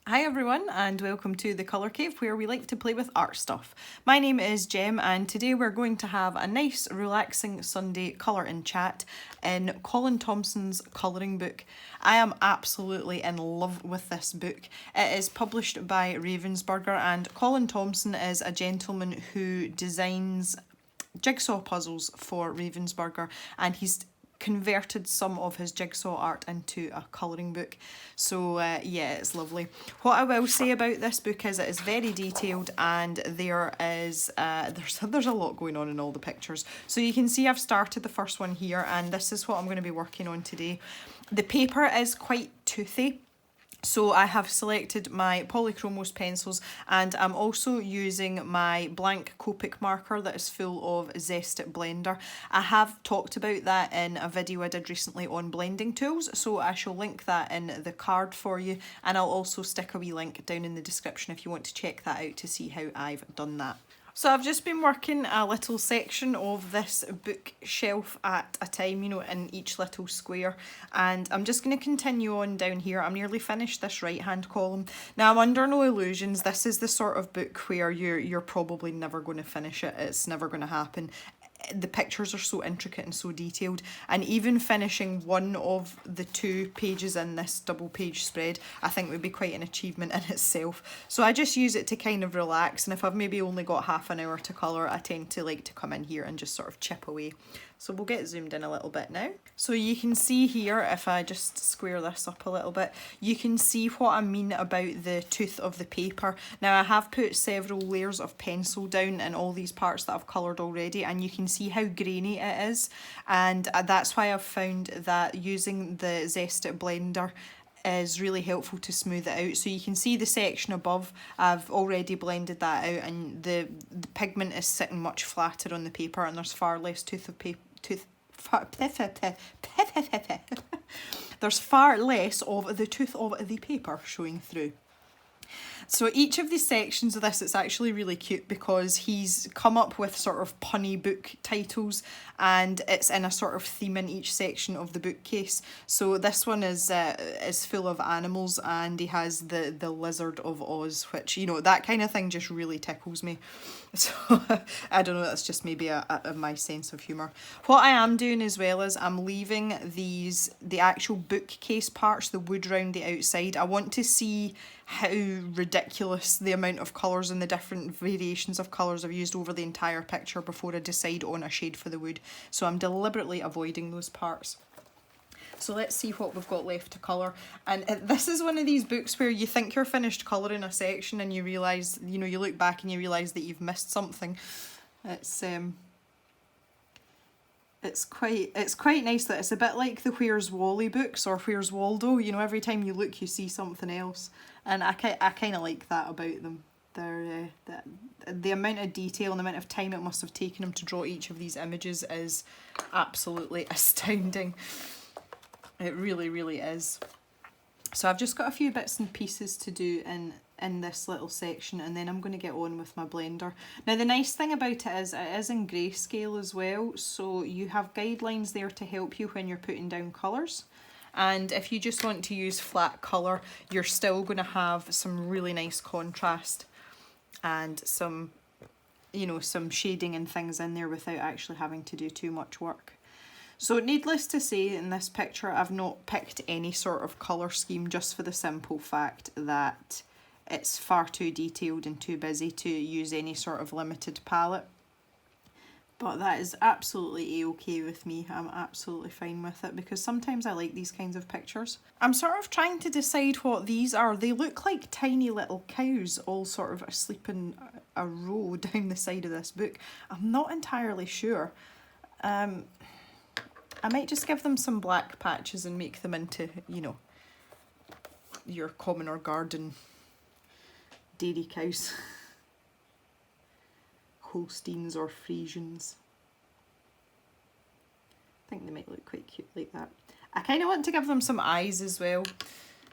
Hi everyone and welcome to the Colour Cave where we like to play with art stuff. My name is Jem and today we're going to have a nice relaxing Sunday colour and chat in Colin Thompson's colouring book. I am absolutely in love with this book. It is published by Ravensburger and Colin Thompson is a gentleman who designs jigsaw puzzles for Ravensburger, and he's converted some of his jigsaw art into a colouring book. So yeah, it's lovely. What I will say about this book is it is very detailed, and there is there's a lot going on in all the pictures. So you can see I've started the first one here, and this is what I'm going to be working on today. The paper is quite toothy, so I have selected my Polychromos pencils, and I'm also using my blank Copic marker that is full of Zest Blender. I have talked about that in a video I did recently on blending tools, so I shall link that in the card for you, and I'll also stick a wee link down in the description if you want to check that out to see how I've done that. So I've just been working a little section of this bookshelf at a time, you know, in each little square, and I'm just going to continue on down here. I'm nearly finished this right hand column. Now I'm under no illusions, this is the sort of book where you're probably never going to finish it. It's never going to happen. The pictures are so intricate and so detailed, and even finishing one of the 2 pages in this double page spread I think would be quite an achievement in itself. So I just use it to kind of relax, and if I've maybe only got half an hour to colour, I tend to like to come in here and just sort of chip away. So we'll get zoomed in a little bit now. So you can see here, if I just square this up a little bit, you can see what I mean about the tooth of the paper. Now I have put several layers of pencil down in all these parts that I've coloured already, and you can see how grainy it is, and that's why I've found that using the Zest Blender is really helpful to smooth it out. So you can see the section above, I've already blended that out, and the pigment is sitting much flatter on the paper, and there's far less there's far less of the tooth of the paper showing through. So each of the sections of this, it's actually really cute because he's come up with sort of punny book titles, and it's in a sort of theme in each section of the bookcase. So this one is full of animals, and he has the Lizard of Oz, which, you know, that kind of thing just really tickles me. So I don't know, that's just maybe my sense of humour. What I am doing as well is I'm leaving the actual bookcase parts, the wood round the outside. I want to see how ridiculous the amount of colours and the different variations of colours I've used over the entire picture before I decide on a shade for the wood. So I'm deliberately avoiding those parts. So let's see what we've got left to colour. And this is one of these books where you think you're finished colouring a section and you realise, you know, you look back and you realise that you've missed something. It's quite nice that it's a bit like the Where's Wally books or Where's Waldo. You know, every time you look you see something else, and I kind of like that about them. They're the amount of detail and the amount of time it must have taken him to draw each of these images is absolutely astounding. It really, really is. So I've just got a few bits and pieces to do in this little section, and then I'm going to get on with my blender. Now the nice thing about it is in grayscale as well, so you have guidelines there to help you when you're putting down colours. And if you just want to use flat colour, you're still going to have some really nice contrast and some, you know, some shading and things in there without actually having to do too much work. So needless to say, in this picture I've not picked any sort of colour scheme, just for the simple fact that it's far too detailed and too busy to use any sort of limited palette. But that is absolutely a-okay with me. I'm absolutely fine with it because sometimes I like these kinds of pictures. I'm sort of trying to decide what these are. They look like tiny little cows all sort of asleep in a row down the side of this book. I'm not entirely sure. I might just give them some black patches and make them into, you know, your common or garden dairy cows. Holsteins or Friesians. I think they might look quite cute like that. I kind of want to give them some eyes as well.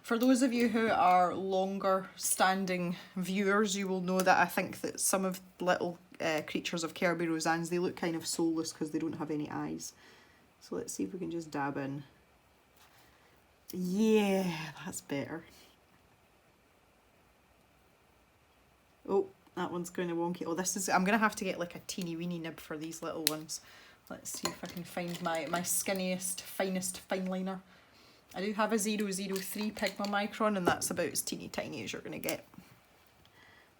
For those of you who are longer standing viewers, you will know that I think that some of the little creatures of Kirby Roseanne's, they look kind of soulless because they don't have any eyes. So let's see if we can just dab in. Yeah, that's better. Oh, that one's going to wonky. Oh, this is, I'm going to have to get like a teeny weeny nib for these little ones. Let's see if I can find my skinniest, finest fine liner. I do have a 003 Pigma Micron, and that's about as teeny tiny as you're going to get.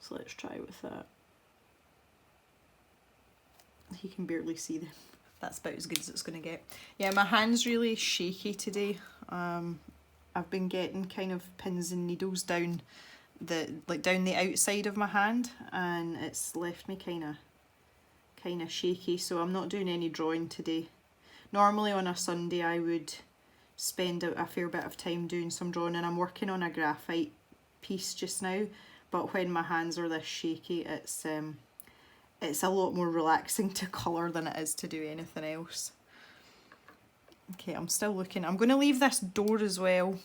So let's try with that. You can barely see them. That's about as good as it's going to get. Yeah, my hand's really shaky today. I've been getting kind of pins and needles down down the outside of my hand, and it's left me kind of shaky, so I'm not doing any drawing today. Normally on a Sunday I would spend a fair bit of time doing some drawing, and I'm working on a graphite piece just now, but when my hands are this shaky, it's a lot more relaxing to colour than it is to do anything else. Okay, I'm still looking. I'm going to leave this door as well.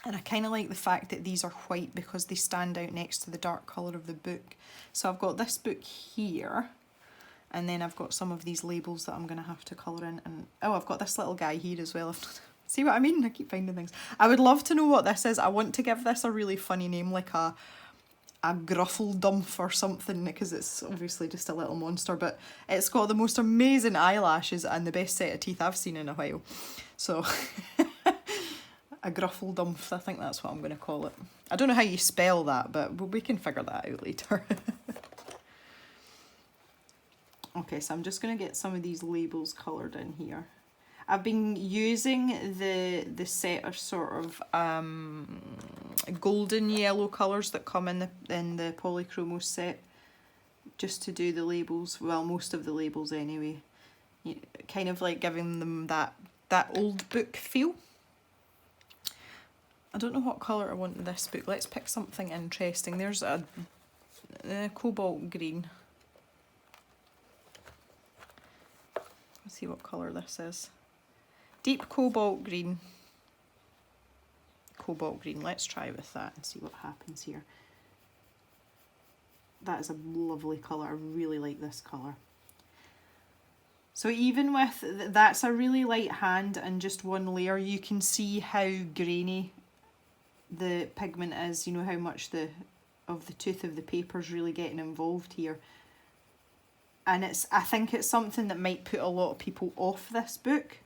And I kind of like the fact that these are white because they stand out next to the dark colour of the book. So I've got this book here, and then I've got some of these labels that I'm going to have to colour in. And oh, I've got this little guy here as well. See what I mean? I keep finding things. I would love to know what this is. I want to give this a really funny name, like a gruffledumph or something, because it's obviously just a little monster, but it's got the most amazing eyelashes and the best set of teeth I've seen in a while. So a gruffledumph, I think that's what I'm going to call it. I don't know how you spell that, but we can figure that out later. Okay, so I'm just going to get some of these labels coloured in here. I've been using the set of sort of golden yellow colours that come in the Polychromos set, just to do the labels. Well, most of the labels anyway. Kind of like giving them that old book feel. I don't know what colour I want in this book. Let's pick something interesting. There's a cobalt green. Let's see what colour this is. Deep cobalt green. Cobalt green. Let's try with that and see what happens here. That is a lovely colour. I really like this colour. So even with, that's a really light hand and just one layer, you can see how grainy the pigment is. You know how much of the tooth of the paper is really getting involved here. And I think it's something that might put a lot of people off this book.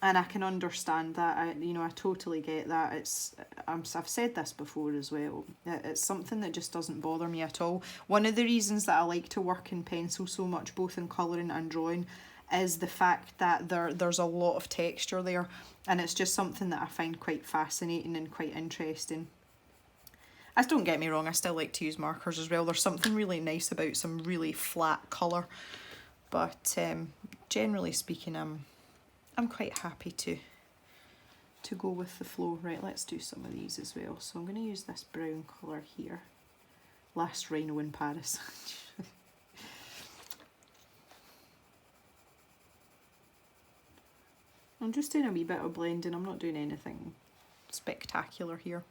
And I can understand that. I totally get that. I've said this before as well. It's something that just doesn't bother me at all. One of the reasons that I like to work in pencil so much, both in colouring and drawing, is the fact that there's a lot of texture there, and it's just something that I find quite fascinating and quite interesting. As don't get me wrong, I still like to use markers as well. There's something really nice about some really flat colour, but generally speaking, I'm quite happy to go with the flow. Right, let's do some of these as well. So I'm going to use this brown colour here. Last Rhino in Paris. I'm just doing a wee bit of blending. I'm not doing anything spectacular here.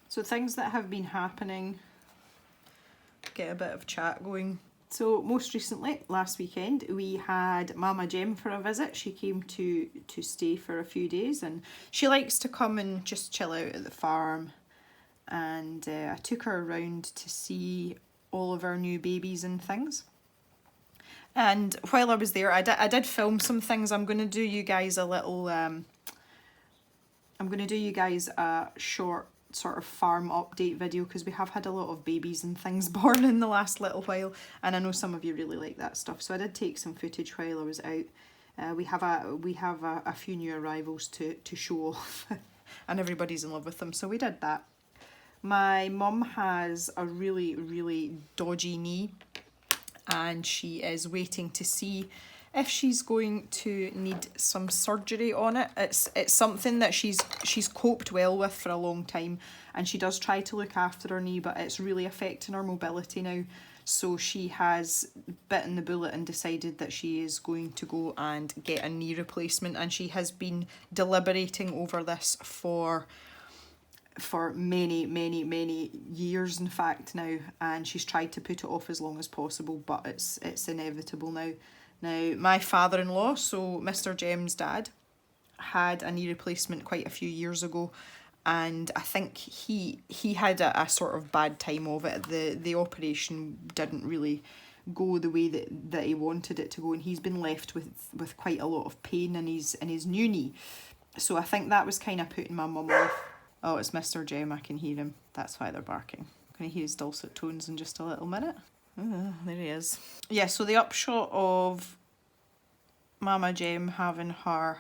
So things that have been happening, get a bit of chat going. So most recently, last weekend, we had Mama Jem for a visit. She came to stay for a few days, and she likes to come and just chill out at the farm. And I took her around to see all of our new babies and things. And while I was there, I did film some things. I'm going to do you guys a little, I'm going to do you guys a short sort of farm update video, because we have had a lot of babies and things born in the last little while, and I know some of you really like that stuff, so I did take some footage while I was out. We have a few new arrivals to show off and everybody's in love with them, so we did that. My mum has a really dodgy knee, and she is waiting to see if she's going to need some surgery on it. It's something that she's coped well with for a long time, and she does try to look after her knee, but it's really affecting her mobility now. So she has bitten the bullet and decided that she is going to go and get a knee replacement, and she has been deliberating over this for many years, in fact, now, and she's tried to put it off as long as possible, but it's inevitable now. Now, my father-in-law, so Mr. Jem's dad, had a knee replacement quite a few years ago, and I think he had a sort of bad time of it. The operation didn't really go the way that he wanted it to go, and he's been left with quite a lot of pain in his new knee. So I think that was kind of putting my mum off. Oh, it's Mr. Jem, I can hear him. That's why they're barking. I'm going to hear his dulcet tones in just a little minute. There he is. Yeah, so the upshot of Mama Jem having her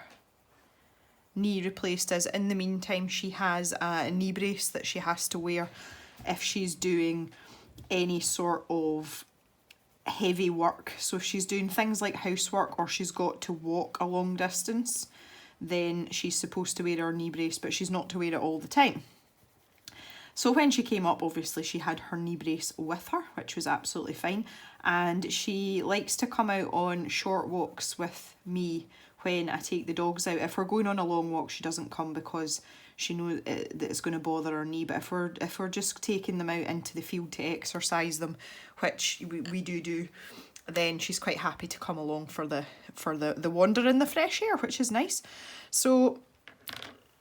knee replaced is, in the meantime, she has a knee brace that she has to wear if she's doing any sort of heavy work. So if she's doing things like housework or she's got to walk a long distance, then she's supposed to wear her knee brace, but she's not to wear it all the time. So when she came up, obviously she had her knee brace with her, which was absolutely fine. And she likes to come out on short walks with me when I take the dogs out. If we're going on a long walk, she doesn't come because she knows that it's going to bother her knee. But if we're just taking them out into the field to exercise them, which we do, then she's quite happy to come along for the wander in the fresh air, which is nice. So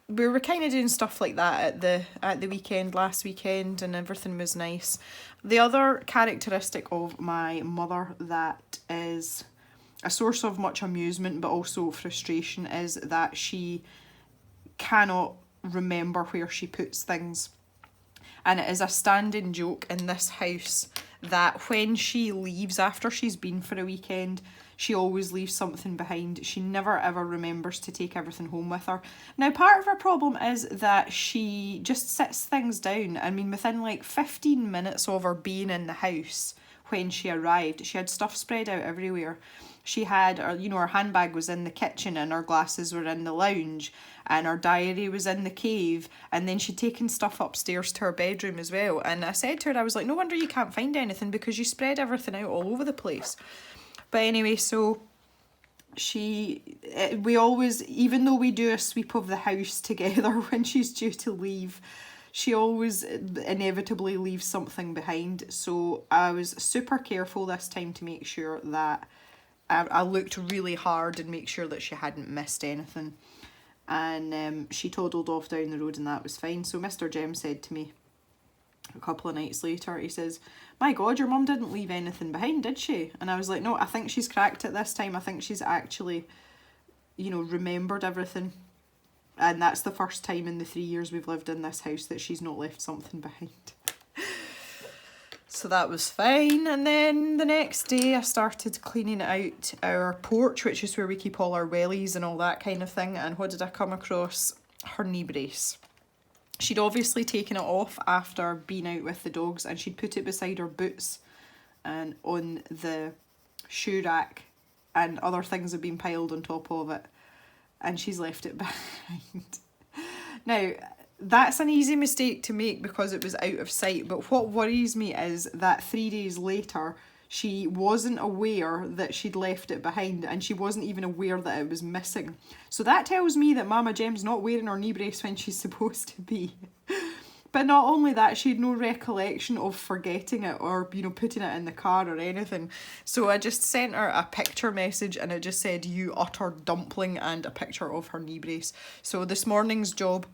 we were kind of doing stuff like that at the weekend, last weekend, and everything was nice. The other characteristic of my mother that is a source of much amusement but also frustration is that she cannot remember where she puts things. And it is a standing joke in this house that when she leaves after she's been for a weekend, she always leaves something behind. She never ever remembers to take everything home with her. Now, part of her problem is that she just sits things down. I mean, within like 15 minutes of her being in the house when she arrived, she had stuff spread out everywhere. She had, her handbag was in the kitchen and her glasses were in the lounge and her diary was in the cave, and then she'd taken stuff upstairs to her bedroom as well. And I said to her, I was like, no wonder you can't find anything because you spread everything out all over the place. But anyway, so we always, even though we do a sweep of the house together when she's due to leave, she always inevitably leaves something behind. So I was super careful this time to make sure that I looked really hard and make sure that she hadn't missed anything. And she toddled off down the road and that was fine. So Mr. Jem said to me a couple of nights later, he says, my God, your mum didn't leave anything behind, did she? And I was like, no, I think she's cracked it this time. I think she's actually, remembered everything. And that's the first time in the 3 years we've lived in this house that she's not left something behind. So that was fine. And then the next day I started cleaning out our porch, which is where we keep all our wellies and all that kind of thing. And what did I come across? Her knee brace. She'd obviously taken it off after being out with the dogs, and she'd put it beside her boots and on the shoe rack, and other things had been piled on top of it, and she's left it behind. Now, that's an easy mistake to make because it was out of sight, but what worries me is that 3 days later she wasn't aware that she'd left it behind, and she wasn't even aware that it was missing. So that tells me that Mama Jem's not wearing her knee brace when she's supposed to be. But not only that, she had no recollection of forgetting it or, putting it in the car or anything. So I just sent her a picture message and it just said, you utter dumpling, and a picture of her knee brace. So this morning's job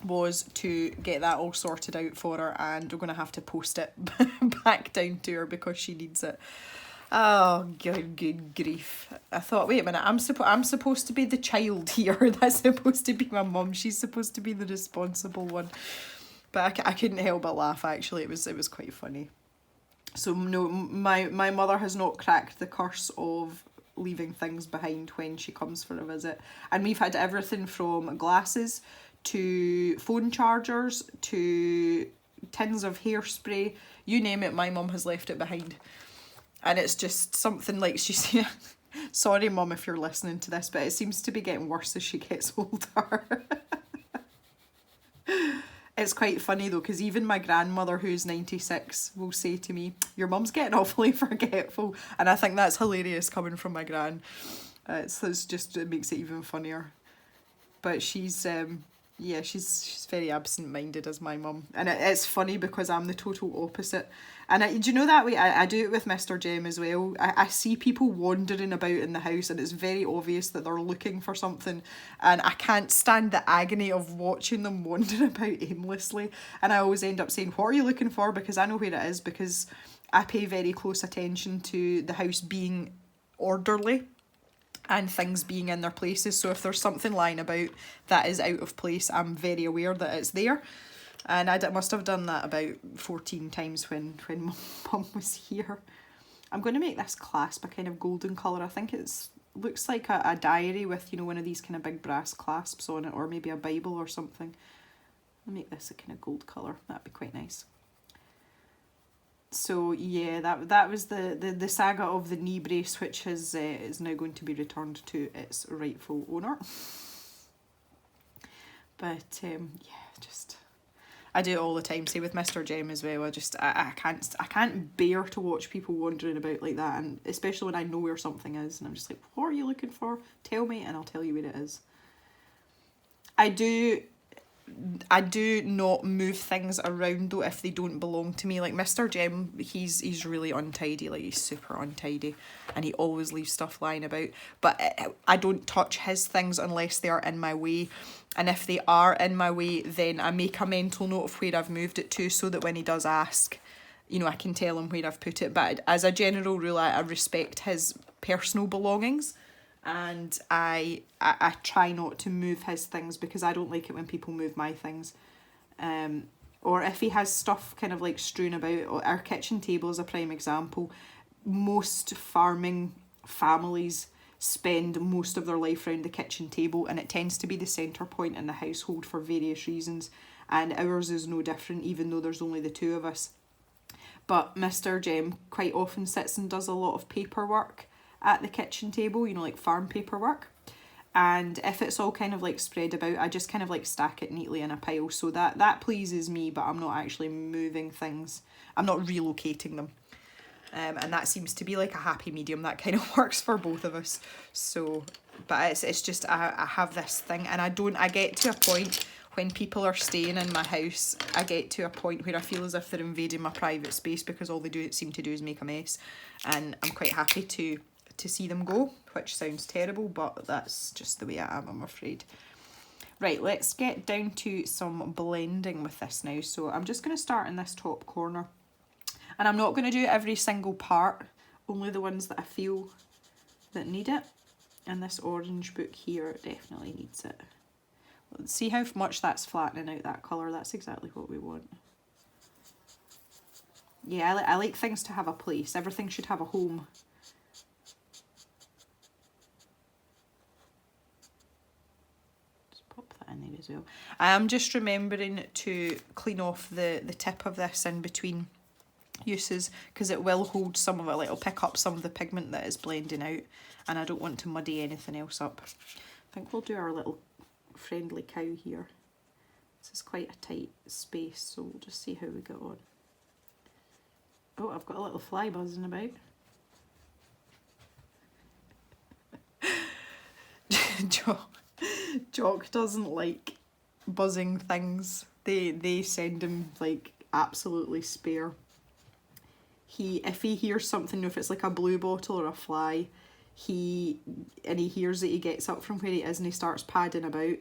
was to get that all sorted out for her, and we're going to have to post it back down to her because she needs it. Oh, good grief. I thought, wait a minute, I'm supposed to be the child here. That's supposed to be my mum. She's supposed to be the responsible one. But I couldn't help but laugh, actually. It was quite funny. So no, my mother has not cracked the curse of leaving things behind when she comes for a visit. And we've had everything from glasses to phone chargers to tins of hairspray. You name it, my mum has left it behind. And it's just something like she's... Sorry, Mum, if you're listening to this, but it seems to be getting worse as she gets older. It's quite funny though, because even my grandmother, who's 96, will say to me, your mum's getting awfully forgetful. And I think that's hilarious coming from my gran. It makes it even funnier. But she's Yeah, she's very absent-minded as my mum. And it's funny because I'm the total opposite. And do you know that way? I do it with Mr. Jem as well. I see people wandering about in the house and it's very obvious that they're looking for something. And I can't stand the agony of watching them wandering about aimlessly. And I always end up saying, what are you looking for? Because I know where it is, because I pay very close attention to the house being orderly and things being in their places. So if there's something lying about that is out of place, I'm very aware that it's there. And I must have done that about 14 times when mum was here. I'm going to make this clasp a kind of golden colour. I think it's looks like a diary with, you know, one of these kind of big brass clasps on it, or maybe a Bible or something. I'll make this a kind of gold colour. That'd be quite nice. So yeah, that was the saga of the knee brace, which is now going to be returned to its rightful owner. But yeah, just I do it all the time. Say with Mr. Jem as well. I can't bear to watch people wandering about like that, and especially when I know where something is, and I'm just like, what are you looking for? Tell me, and I'll tell you where it is. I do not move things around though if they don't belong to me. Like Mr. Jem, he's really untidy, like he's super untidy, and he always leaves stuff lying about. But I don't touch his things unless they are in my way. And if they are in my way, then I make a mental note of where I've moved it to, so that when he does ask, you know, I can tell him where I've put it. But as a general rule, I respect his personal belongings. And I try not to move his things because I don't like it when people move my things. Or if he has stuff kind of like strewn about. Our kitchen table is a prime example. Most farming families spend most of their life around the kitchen table, and it tends to be the centre point in the household for various reasons. And ours is no different, even though there's only the two of us. But Mr. Jem quite often sits and does a lot of paperwork at the kitchen table, you know, like farm paperwork. And if it's all kind of like spread about, I just kind of like stack it neatly in a pile. So that pleases me, but I'm not actually moving things. I'm not relocating them. And that seems to be like a happy medium that kind of works for both of us. So, but it's just I have this thing, and I get to a point when people are staying in my house, I get to a point where I feel as if they're invading my private space, because all they seem to do is make a mess, and I'm quite happy to see them go, which sounds terrible, but that's just the way I am, I'm afraid. Right, let's get down to some blending with this now. So I'm just going to start in this top corner. And I'm not going to do every single part, only the ones that I feel that need it. And this orange book here definitely needs it. Let's see how much that's flattening out that colour. That's exactly what we want. Yeah, I like things to have a place. Everything should have a home. Just pop that in there as well. I am just remembering to clean off the tip of this in between uses, because it will hold some of it, like it'll pick up some of the pigment that is blending out, and I don't want to muddy anything else up. I think we'll do our little friendly cow here. This is quite a tight space, so we'll just see how we get on. Oh, I've got a little fly buzzing about. Jock doesn't like buzzing things. They send him like absolutely spare. If he hears something, if it's like a blue bottle or a fly, he hears it, he gets up from where he is and he starts padding about.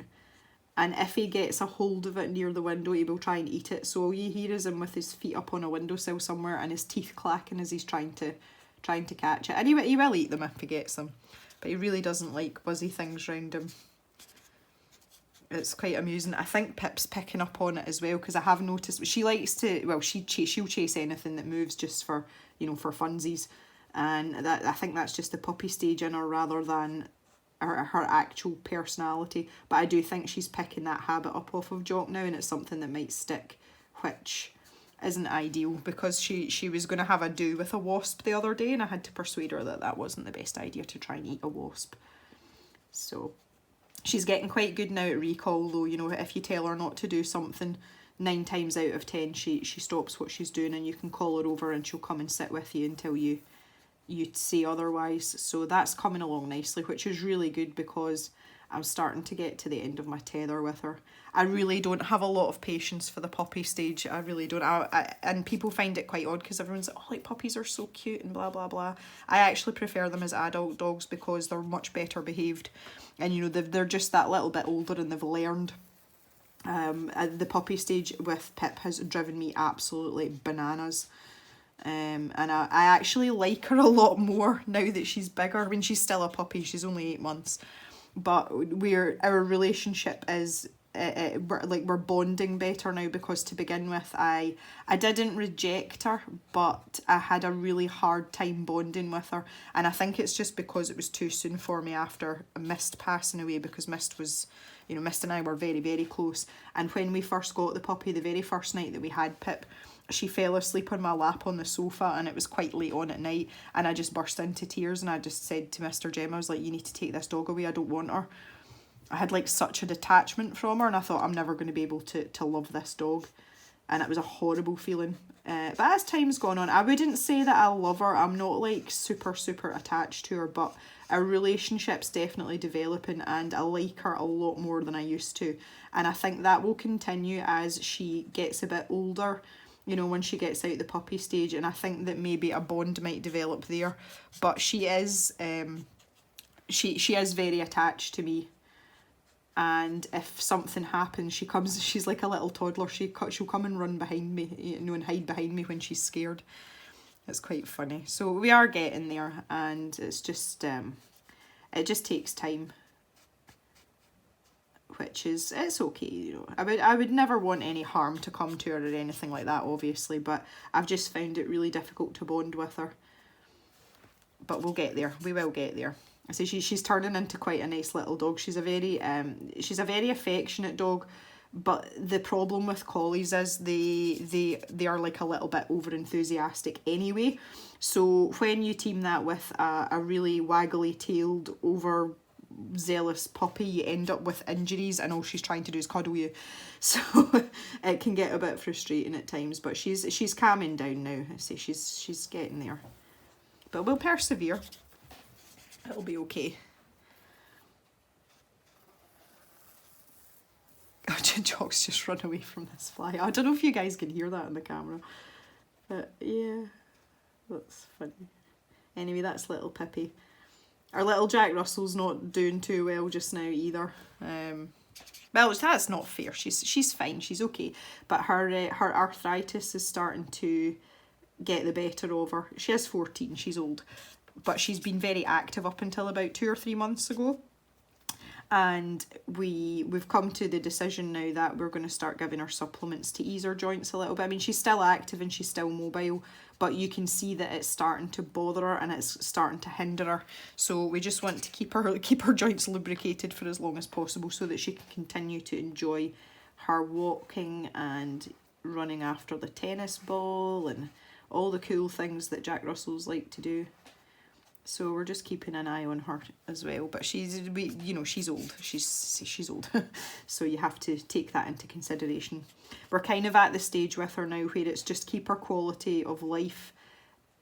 And if he gets a hold of it near the window, he will try and eat it. So all you hear is him with his feet up on a windowsill somewhere and his teeth clacking as he's trying to catch it. And he will eat them if he gets them, but he really doesn't like buzzy things round him. It's quite amusing. I think Pip's picking up on it as well, because I have noticed she likes to, well, she'll chase anything that moves just for, you know, for funsies. And that, I think that's just the puppy stage in her rather than her actual personality. But I do think she's picking that habit up off of Jock now, and it's something that might stick, which isn't ideal, because she was going to have a do with a wasp the other day, and I had to persuade her that wasn't the best idea to try and eat a wasp. So she's getting quite good now at recall though, you know, if you tell her not to do something, 9 times out of 10 she stops what she's doing, and you can call her over and she'll come and sit with you until you say otherwise. So that's coming along nicely, which is really good, because I'm starting to get to the end of my tether with her. I really don't have a lot of patience for the puppy stage. I really don't. And people find it quite odd because everyone's like, oh, like puppies are so cute and blah, blah, blah. I actually prefer them as adult dogs because they're much better behaved. And, you know, they're just that little bit older and they've learned. The puppy stage with Pip has driven me absolutely bananas. And I actually like her a lot more now that she's bigger. I mean, she's still a puppy. She's only 8 months. But our relationship is we're bonding better now, because to begin with I didn't reject her, but I had a really hard time bonding with her, and I think it's just because it was too soon for me after Mist passing away, because Mist was, you know, Mist and I were very, very close. And when we first got the puppy, the very first night that we had Pip, she fell asleep on my lap on the sofa, and it was quite late on at night, and I just burst into tears, and I just said to Mr. Jem, I was like, you need to take this dog away, I don't want her. I had like such a detachment from her, and I thought I'm never going to be able to love this dog, and it was a horrible feeling. But as time's gone on, I wouldn't say that I love her. I'm not like super attached to her, but our relationship's definitely developing, and I like her a lot more than I used to, and I think that will continue as she gets a bit older, you know, when she gets out the puppy stage, and I think that maybe a bond might develop there. But she is she is very attached to me. And if something happens, she's like a little toddler. She'll come and run behind me, you know, and hide behind me when she's scared. It's quite funny. So we are getting there, and it's just it just takes time, which is, it's okay, you know. I would never want any harm to come to her or anything like that, obviously, but I've just found it really difficult to bond with her. But we'll get there. We will get there. So she's turning into quite a nice little dog. She's a very affectionate dog, but the problem with collies is they are like a little bit over enthusiastic anyway. So when you team that with a really waggly tailed, over zealous puppy, you end up with injuries, and all she's trying to do is cuddle you. So it can get a bit frustrating at times, but she's calming down now. I say she's getting there, but we'll persevere. It'll be okay. Oh, Jock's just run away from this fly. I don't know if you guys can hear that on the camera, but yeah, that's funny. Anyway, that's little Pippy. Our little Jack Russell's not doing too well just now either. Well, that's not fair. She's fine. She's okay, but her arthritis is starting to get the better of her. She is 14. She's old. But she's been very active up until about 2 or 3 months ago, and we've come to the decision now that we're going to start giving her supplements to ease her joints a little bit. I mean, she's still active and she's still mobile, but you can see that it's starting to bother her and it's starting to hinder her. So we just want to keep her joints lubricated for as long as possible, so that she can continue to enjoy her walking and running after the tennis ball and all the cool things that Jack Russells like to do. So we're just keeping an eye on her as well. But she's old. She's old. So you have to take that into consideration. We're kind of at the stage with her now where it's just keep her quality of life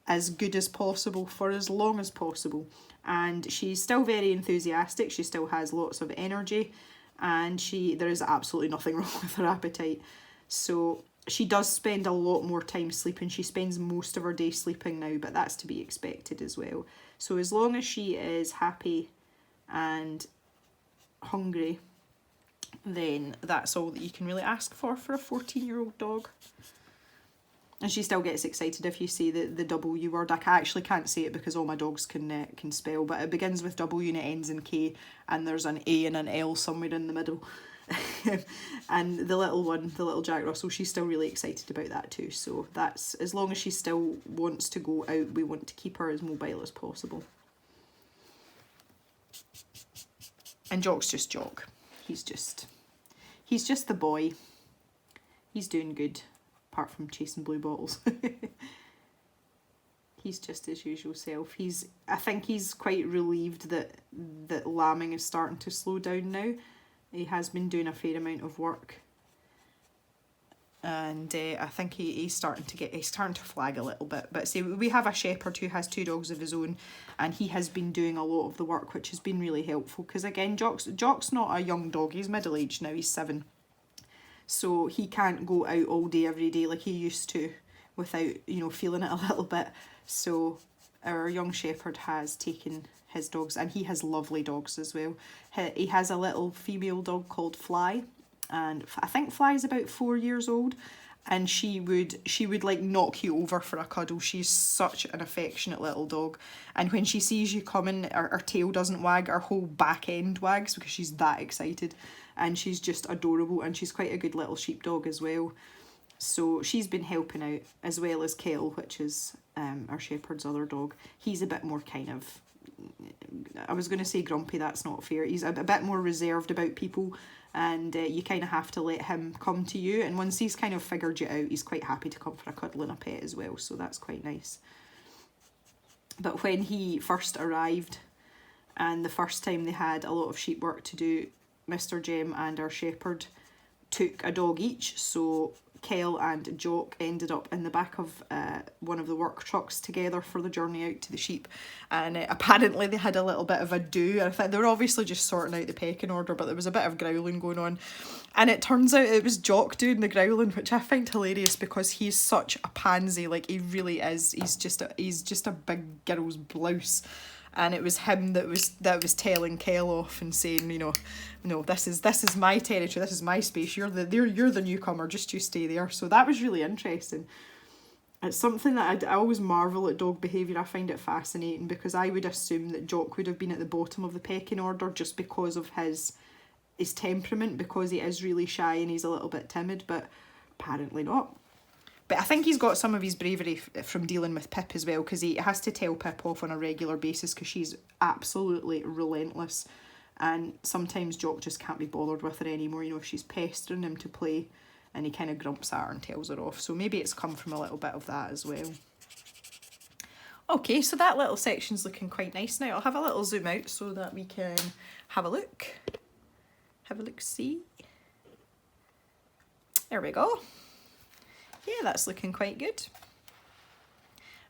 as good as possible for as long as possible. And she's still very enthusiastic. She still has lots of energy, and there is absolutely nothing wrong with her appetite. So she does spend a lot more time sleeping. She spends most of her day sleeping now, but that's to be expected as well. So as long as she is happy and hungry, then that's all that you can really ask for a 14-year-old dog. And she still gets excited if you say the W word. I actually can't say it because all my dogs can spell, but it begins with W and it ends in K, and there's an A and an L somewhere in the middle. And the little Jack Russell, she's still really excited about that too. So that's, as long as she still wants to go out, we want to keep her as mobile as possible. And Jock's just Jock. He's just the boy. He's doing good, apart from chasing blue bottles. He's just his usual self. I think he's quite relieved that lambing is starting to slow down now. He has been doing a fair amount of work and I think he's starting to flag a little bit. But see, we have a shepherd who has 2 dogs of his own, and he has been doing a lot of the work, which has been really helpful, because again, Jock's not a young dog, he's middle-aged now, he's 7, so he can't go out all day every day like he used to without, you know, feeling it a little bit. So our young shepherd has taken his dogs, and he has lovely dogs as well. He has a little female dog called Fly, and I think Fly's about 4 years old, and she would like knock you over for a cuddle. She's such an affectionate little dog, and when she sees you coming, her tail doesn't wag, her whole back end wags because she's that excited, and she's just adorable, and she's quite a good little sheepdog as well. So she's been helping out, as well as Kel, which is our shepherd's other dog. He's a bit more kind of, I was going to say grumpy, that's not fair. He's a bit more reserved about people, and you kind of have to let him come to you. And once he's kind of figured you out, he's quite happy to come for a cuddle and a pet as well, so that's quite nice. But when he first arrived, and the first time they had a lot of sheep work to do, Mr. Jem and our shepherd took a dog each, so Kel and Jock ended up in the back of one of the work trucks together for the journey out to the sheep, and apparently they had a little bit of a do. I think they were obviously just sorting out the pecking order, but there was a bit of growling going on, and it turns out it was Jock doing the growling, which I find hilarious because he's such a pansy, like he really is. He's just a big girl's blouse. And it was him that was telling Kel off and saying, you know, no, this is my territory, this is my space. You're the newcomer, just you stay there. So that was really interesting. It's something that I always marvel at dog behaviour. I find it fascinating, because I would assume that Jock would have been at the bottom of the pecking order just because of his temperament, because he is really shy and he's a little bit timid, but apparently not. But I think he's got some of his bravery from dealing with Pip as well, because he has to tell Pip off on a regular basis because she's absolutely relentless, and sometimes Jock just can't be bothered with her anymore, you know, if she's pestering him to play, and he kind of grumps at her and tells her off. So maybe it's come from a little bit of that as well. Okay, so that little section's looking quite nice now. I'll have a little zoom out so that we can have a look. Have a look-see. There we go. Yeah, that's looking quite good.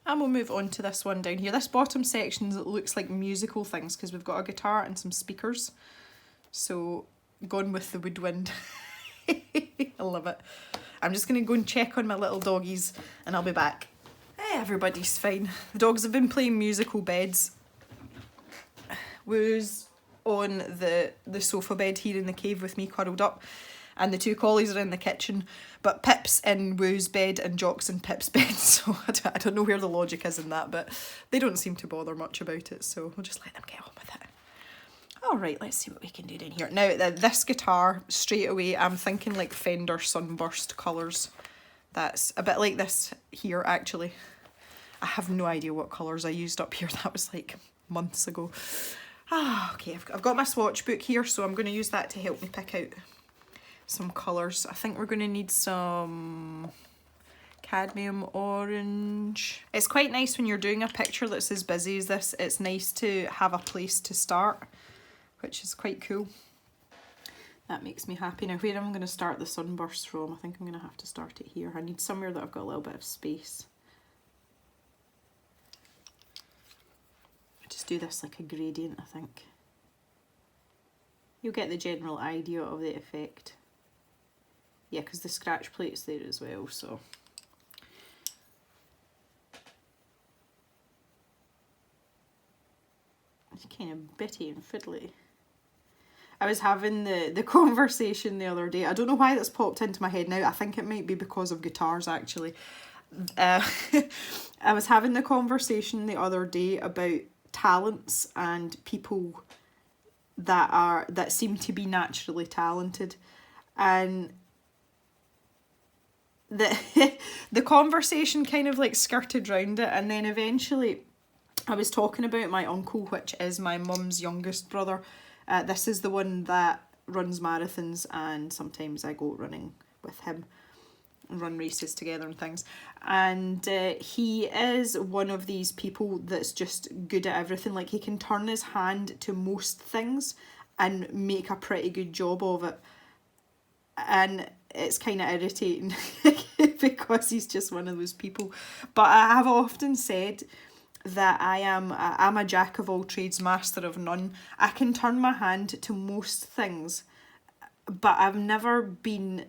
And we'll move on to this one down here. This bottom section looks like musical things because we've got a guitar and some speakers. So, gone with the woodwind. I love it. I'm just going to go and check on my little doggies and I'll be back. Hey, everybody's fine. The dogs have been playing musical beds. Woo's on the sofa bed here in the cave with me curled up, and the 2 collies are in the kitchen, but Pip's in Woo's bed and Jock's in Pip's bed, so I don't know where the logic is in that, but they don't seem to bother much about it, so we'll just let them get on with it. Alright, let's see what we can do down here. Now, this guitar, straight away, I'm thinking like Fender Sunburst colours. That's a bit like this here, actually. I have no idea what colours I used up here, that was like months ago. Okay, I've got my swatch book here, so I'm going to use that to help me pick out some colours. I think we're going to need some cadmium orange. It's quite nice when you're doing a picture that's as busy as this. It's nice to have a place to start, which is quite cool. That makes me happy. Now, where am I going to start the sunburst from? I think I'm going to have to start it here. I need somewhere that I've got a little bit of space. Just do this like a gradient, I think. You'll get the general idea of the effect. Yeah, because the scratch plate's there as well, so. It's kind of bitty and fiddly. I was having the conversation the other day. I don't know why that's popped into my head now. I think it might be because of guitars, actually. I was having the conversation the other day about talents and people that seem to be naturally talented, and the conversation kind of like skirted round it, and then eventually I was talking about my uncle, which is my mum's youngest brother. This is the one that runs marathons, and sometimes I go running with him and run races together and things. And he is one of these people that's just good at everything. Like, he can turn his hand to most things and make a pretty good job of it. and it's kind of irritating because he's just one of those people. But I have often said that I'm a jack of all trades, master of none. I can turn my hand to most things, but I've never been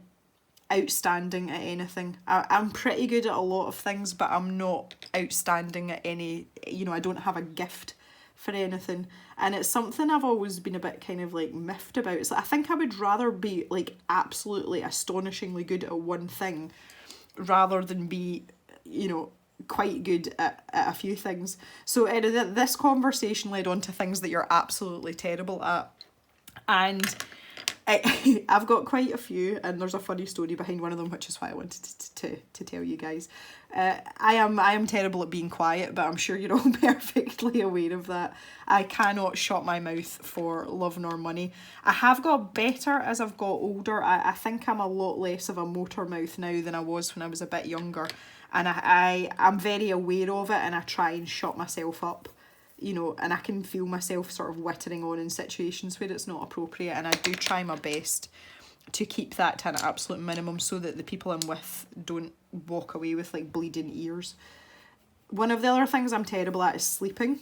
outstanding at anything. I'm pretty good at a lot of things, but I'm not outstanding at any, you know, I don't have a gift for anything. And it's something I've always been a bit kind of like miffed about. It's like, I think I would rather be like absolutely astonishingly good at one thing rather than be, you know, quite good at a few things. So this conversation led on to things that you're absolutely terrible at. And I've got quite a few, and there's a funny story behind one of them, which is why I wanted to tell you guys. I am terrible at being quiet, but I'm sure you're all perfectly aware of that. I cannot shut my mouth for love nor money. I have got better as I've got older. I think I'm a lot less of a motor mouth now than I was when I was a bit younger, and I'm very aware of it, and I try and shut myself up. You know, and I can feel myself sort of whittering on in situations where it's not appropriate, and I do try my best to keep that to an absolute minimum so that the people I'm with don't walk away with like bleeding ears. One of the other things I'm terrible at is sleeping.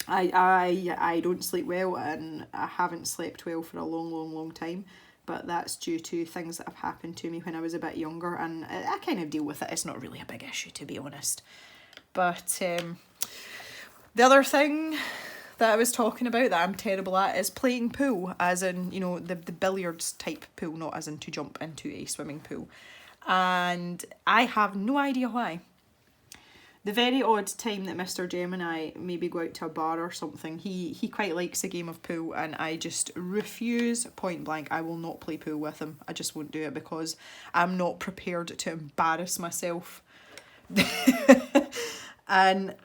I don't sleep well, and I haven't slept well for a long time, but that's due to things that have happened to me when I was a bit younger, and I kind of deal with it. It's not really a big issue, to be honest. But the other thing that I was talking about that I'm terrible at is playing pool, as in, you know, the billiards type pool, not as in to jump into a swimming pool. And I have no idea why. The very odd time that Mr. Jem and I maybe go out to a bar or something, he quite likes a game of pool, and I just refuse point blank. I will not play pool with him. I just won't do it because I'm not prepared to embarrass myself. And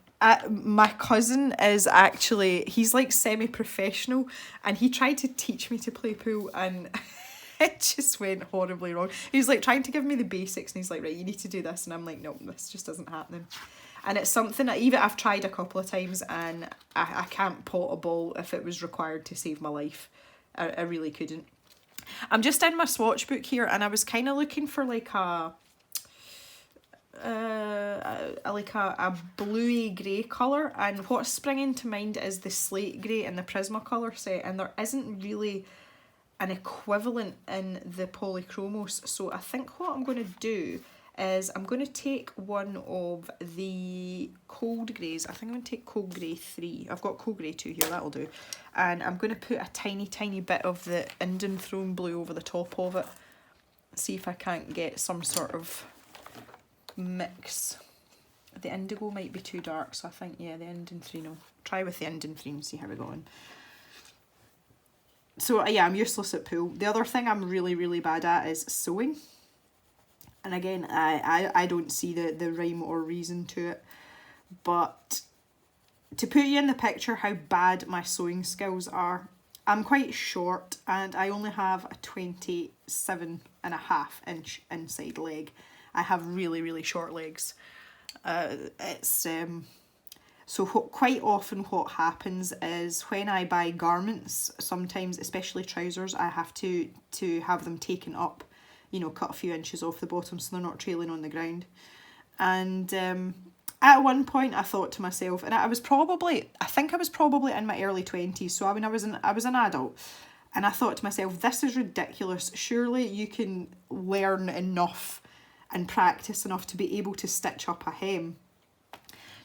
my cousin is actually, he's like semi-professional, and he tried to teach me to play pool, and it just went horribly wrong. He was like trying to give me the basics, and he's like, right, you need to do this, and I'm like, no, this just isn't happening. And it's something that even I've tried a couple of times, and I can't pot a ball if it was required to save my life. I really couldn't. I'm just in my swatch book here, and I was kind of looking for like a bluey grey colour, and what's springing to mind is the slate grey in the Prismacolor set, and there isn't really an equivalent in the Polychromos. So I think what I'm going to do is I'm going to take one of the cold greys. I think I'm going to take cold grey 3. I've got cold grey 2 here, that'll do. And I'm going to put a tiny bit of the Indian Throne blue over the top of it. See if I can't get some sort of mix. The indigo might be too dark, so I think, yeah, the Indian 3, no. Try with the Indian 3 and see how we go on. So yeah, I'm useless at pool. The other thing I'm really bad at is sewing. And again, I don't see the rhyme or reason to it. But to put you in the picture how bad my sewing skills are, I'm quite short, and I only have a 27.5-inch inside leg. I have really short legs. So quite often what happens is when I buy garments, sometimes, especially trousers, I have to have them taken up, you know, cut a few inches off the bottom so they're not trailing on the ground. And at one point I thought to myself, and I think I was probably in my early 20s, so I mean I was an adult, and I thought to myself, this is ridiculous. Surely you can learn enough and practice enough to be able to stitch up a hem.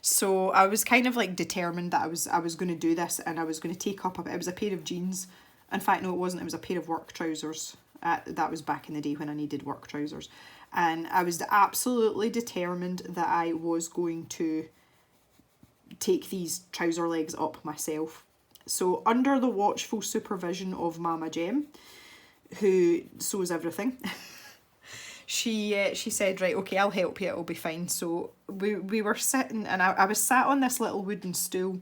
So I was kind of like determined that I was going to do this, and I was going to take up it was a pair of jeans. In fact, no, it wasn't. It was a pair of work trousers. That was back in the day when I needed work trousers. And I was absolutely determined that I was going to take these trouser legs up myself. So under the watchful supervision of Mama Jem, who sews everything, she said, right, okay, I'll help you, it'll be fine. So we were sitting, and I was sat on this little wooden stool,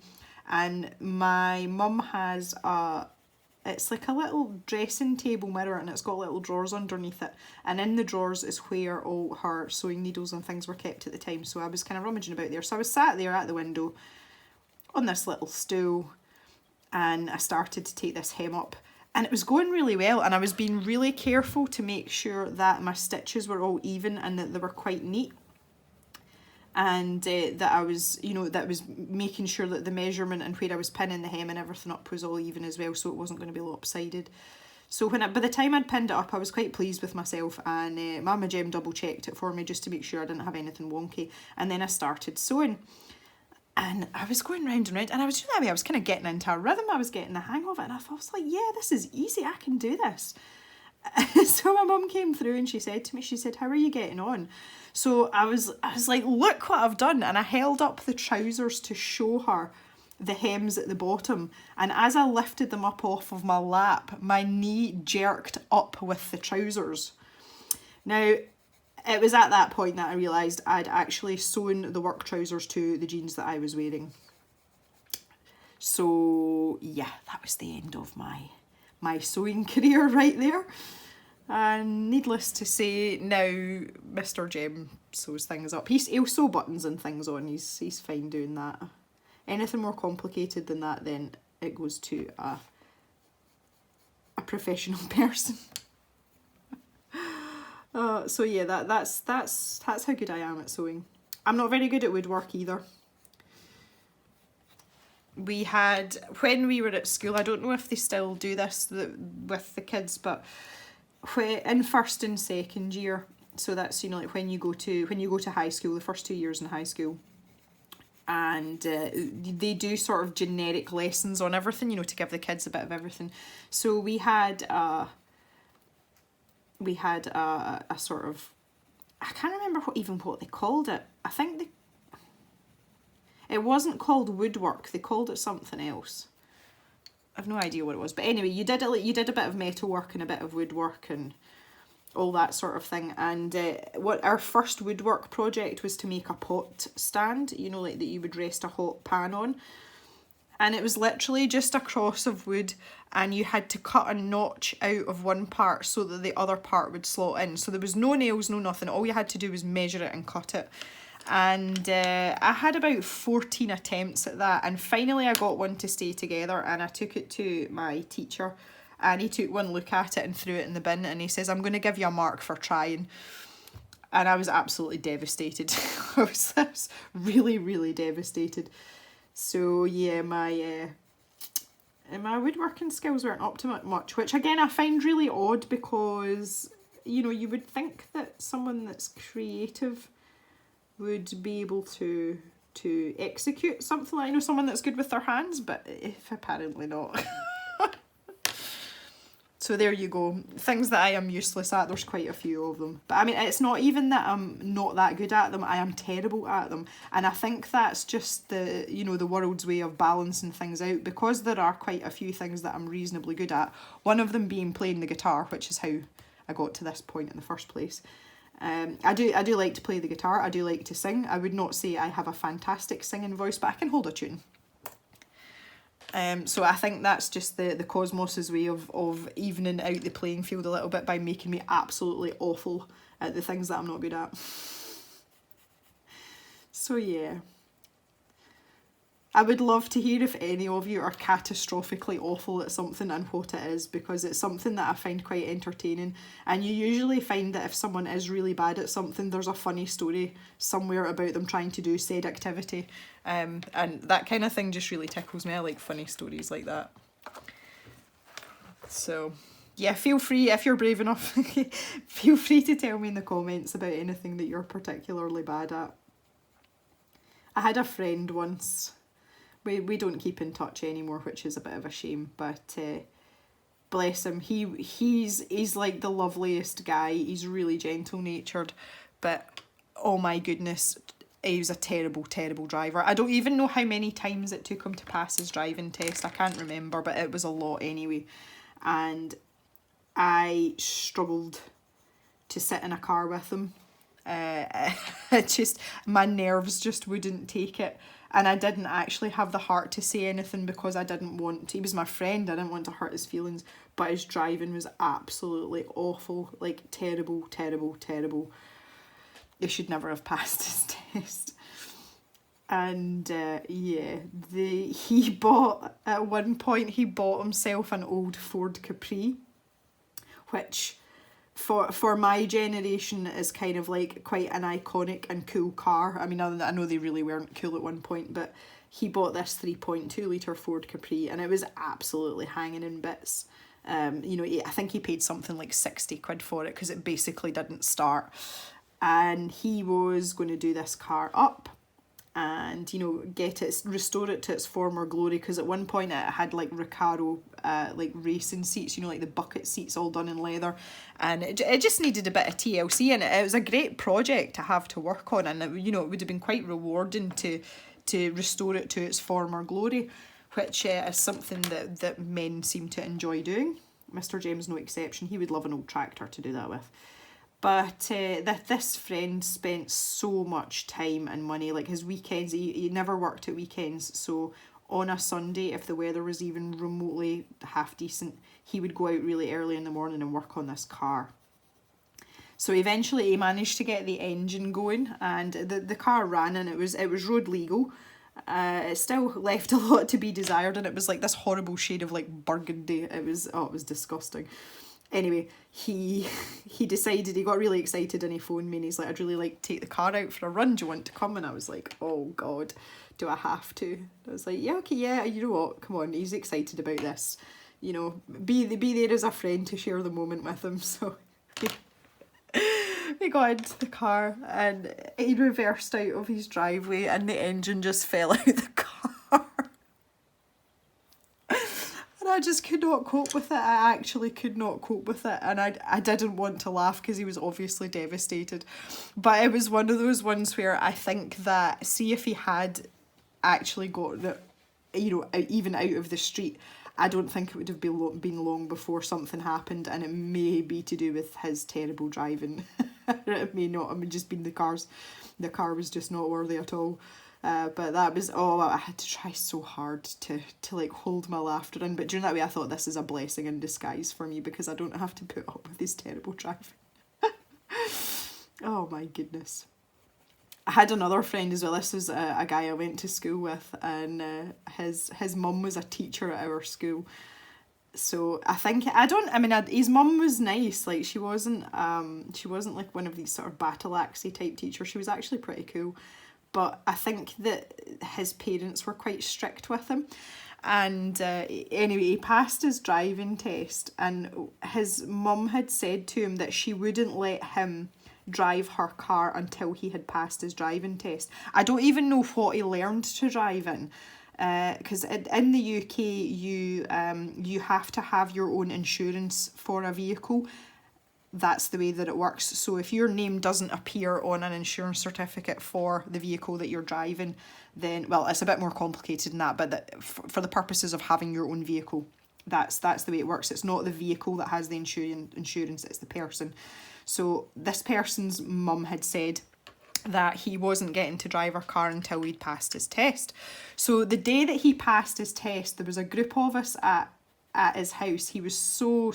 and my mum has it's like a little dressing table mirror, and it's got little drawers underneath it, and in the drawers is where all her sewing needles and things were kept at the time. So I was kind of rummaging about there. So I was sat there at the window on this little stool, and I started to take this hem up, And it was going really well, and I was being really careful to make sure that my stitches were all even and that they were quite neat. And that I was, you know, that was making sure that the measurement and where I was pinning the hem and everything up was all even as well, so it wasn't going to be lopsided. So by the time I'd pinned it up, I was quite pleased with myself, and Mama Jem double checked it for me just to make sure I didn't have anything wonky. And then I started sewing, and I was going round and round, and I was doing that way. I was kind of getting into a rhythm. I was getting the hang of it, and I was like, yeah, this is easy. I can do this. So my mum came through and she said to me, she said, how are you getting on? So I was like, look what I've done. And I held up the trousers to show her the hems at the bottom. And as I lifted them up off of my lap, my knee jerked up with the trousers. Now, it was at that point that I realised I'd actually sewn the work trousers to the jeans that I was wearing. So yeah, that was the end of my sewing career right there. And needless to say, now Mr. Jem sews things up. He'll sew buttons and things on. He's fine doing that. Anything more complicated than that, then it goes to a professional person. So yeah, that's how good I am at sewing. I'm not very good at woodwork either. We had, when we were at school, I don't know if they still do this with the kids, but in first and second year, so that's, you know, like when you go to high school, the first 2 years in high school, and they do sort of generic lessons on everything, you know, to give the kids a bit of everything. So we had a sort of, I can't remember what they called it. I think it wasn't called woodwork. They called it something else. I've no idea what it was. But anyway, you did a bit of metalwork and a bit of woodwork and all that sort of thing. And what our first woodwork project was to make a pot stand, you know, like that you would rest a hot pan on. And it was literally just a cross of wood, and you had to cut a notch out of one part so that the other part would slot in. So there was no nails, no nothing. All you had to do was measure it and cut it. And I had about 14 attempts at that, and finally I got one to stay together, and I took it to my teacher, and he took one look at it and threw it in the bin, and he says, I'm going to give you a mark for trying. And I was absolutely devastated. I was really, really devastated. So yeah, my woodworking skills weren't up to much, which again I find really odd, because, you know, you would think that someone that's creative would be able to execute something like, you know, someone that's good with their hands, but if apparently not. So there you go. Things that I am useless at, there's quite a few of them. But I mean, it's not even that I'm not that good at them, I am terrible at them. And I think that's just the, you know, the world's way of balancing things out, because there are quite a few things that I'm reasonably good at. One of them being playing the guitar, which is how I got to this point in the first place. I do like to play the guitar. I do like to sing. I would not say I have a fantastic singing voice, but I can hold a tune. So I think that's just the cosmos's way of evening out the playing field a little bit by making me absolutely awful at the things that I'm not good at. So yeah. I would love to hear if any of you are catastrophically awful at something and what it is, because it's something that I find quite entertaining. And you usually find that if someone is really bad at something, there's a funny story somewhere about them trying to do said activity. And that kind of thing just really tickles me. I like funny stories like that. So yeah, feel free, if you're brave enough, feel free to tell me in the comments about anything that you're particularly bad at. I had a friend once. We don't keep in touch anymore, which is a bit of a shame, but bless him. He's like the loveliest guy. He's really gentle-natured, but oh my goodness, he was a terrible, terrible driver. I don't even know how many times it took him to pass his driving test. I can't remember, but it was a lot anyway. And I struggled to sit in a car with him. My nerves just wouldn't take it. And I didn't actually have the heart to say anything, because I didn't want to. He was my friend, I didn't want to hurt his feelings, but his driving was absolutely awful, like terrible, terrible, terrible. He should never have passed his test. And yeah, he bought, at one point he bought himself an old Ford Capri, which for my generation is kind of like quite an iconic and cool car. I mean, I know they really weren't cool at one point, but he bought this 3.2 litre Ford Capri and it was absolutely hanging in bits. You know, I think he paid something like 60 quid for it because it basically didn't start. And he was going to do this car up and, you know, restore it to its former glory, because at one point it had like Recaro like racing seats, you know, like the bucket seats all done in leather, and it just needed a bit of TLC, and it was a great project to have to work on, and it, you know, it would have been quite rewarding to restore it to its former glory, which is something that men seem to enjoy doing. Mr. James no exception. He would love an old tractor to do that with. But this friend spent so much time and money, like his weekends, he never worked at weekends, so on a Sunday, if the weather was even remotely half decent, he would go out really early in the morning and work on this car. So eventually he managed to get the engine going, and the car ran, and it was road legal. It still left a lot to be desired, and it was like this horrible shade of like burgundy. It was disgusting. Anyway, he decided, he got really excited and he phoned me and he's like, I'd really like to take the car out for a run. Do you want to come? And I was like, oh God, do I have to? I was like, yeah, okay, yeah, you know what? Come on, he's excited about this. You know, be there as a friend to share the moment with him. So we got into the car and he reversed out of his driveway and the engine just fell out of the car. And I just could not cope with it. I actually could not cope with it. And I didn't want to laugh because he was obviously devastated. But it was one of those ones where I think that, see if he had actually got it, you know, even out of the street, I don't think it would have been long before something happened, and it may be to do with his terrible driving. It may not. I mean, just been the car was just not worthy at all. But that was, I had to try so hard to like hold my laughter in. But during that way, I thought this is a blessing in disguise for me because I don't have to put up with his terrible driving. Oh my goodness. I had another friend as well. This was a guy I went to school with, and his mum was a teacher at our school. So his mum was nice. Like she wasn't like one of these sort of battle axey type teachers. She was actually pretty cool. But I think that his parents were quite strict with him. And anyway, he passed his driving test, and his mum had said to him that she wouldn't let him drive her car until he had passed his driving test. I don't even know what he learned to drive in, because in the UK you have to have your own insurance for a vehicle. That's the way that it works. So if your name doesn't appear on an insurance certificate for the vehicle that you're driving, then, well, it's a bit more complicated than that, but for the purposes of having your own vehicle, that's the way it works. It's not the vehicle that has the insurance, it's the person. So this person's mum had said that he wasn't getting to drive her car until he'd passed his test. So the day that he passed his test, there was a group of us at his house. He was so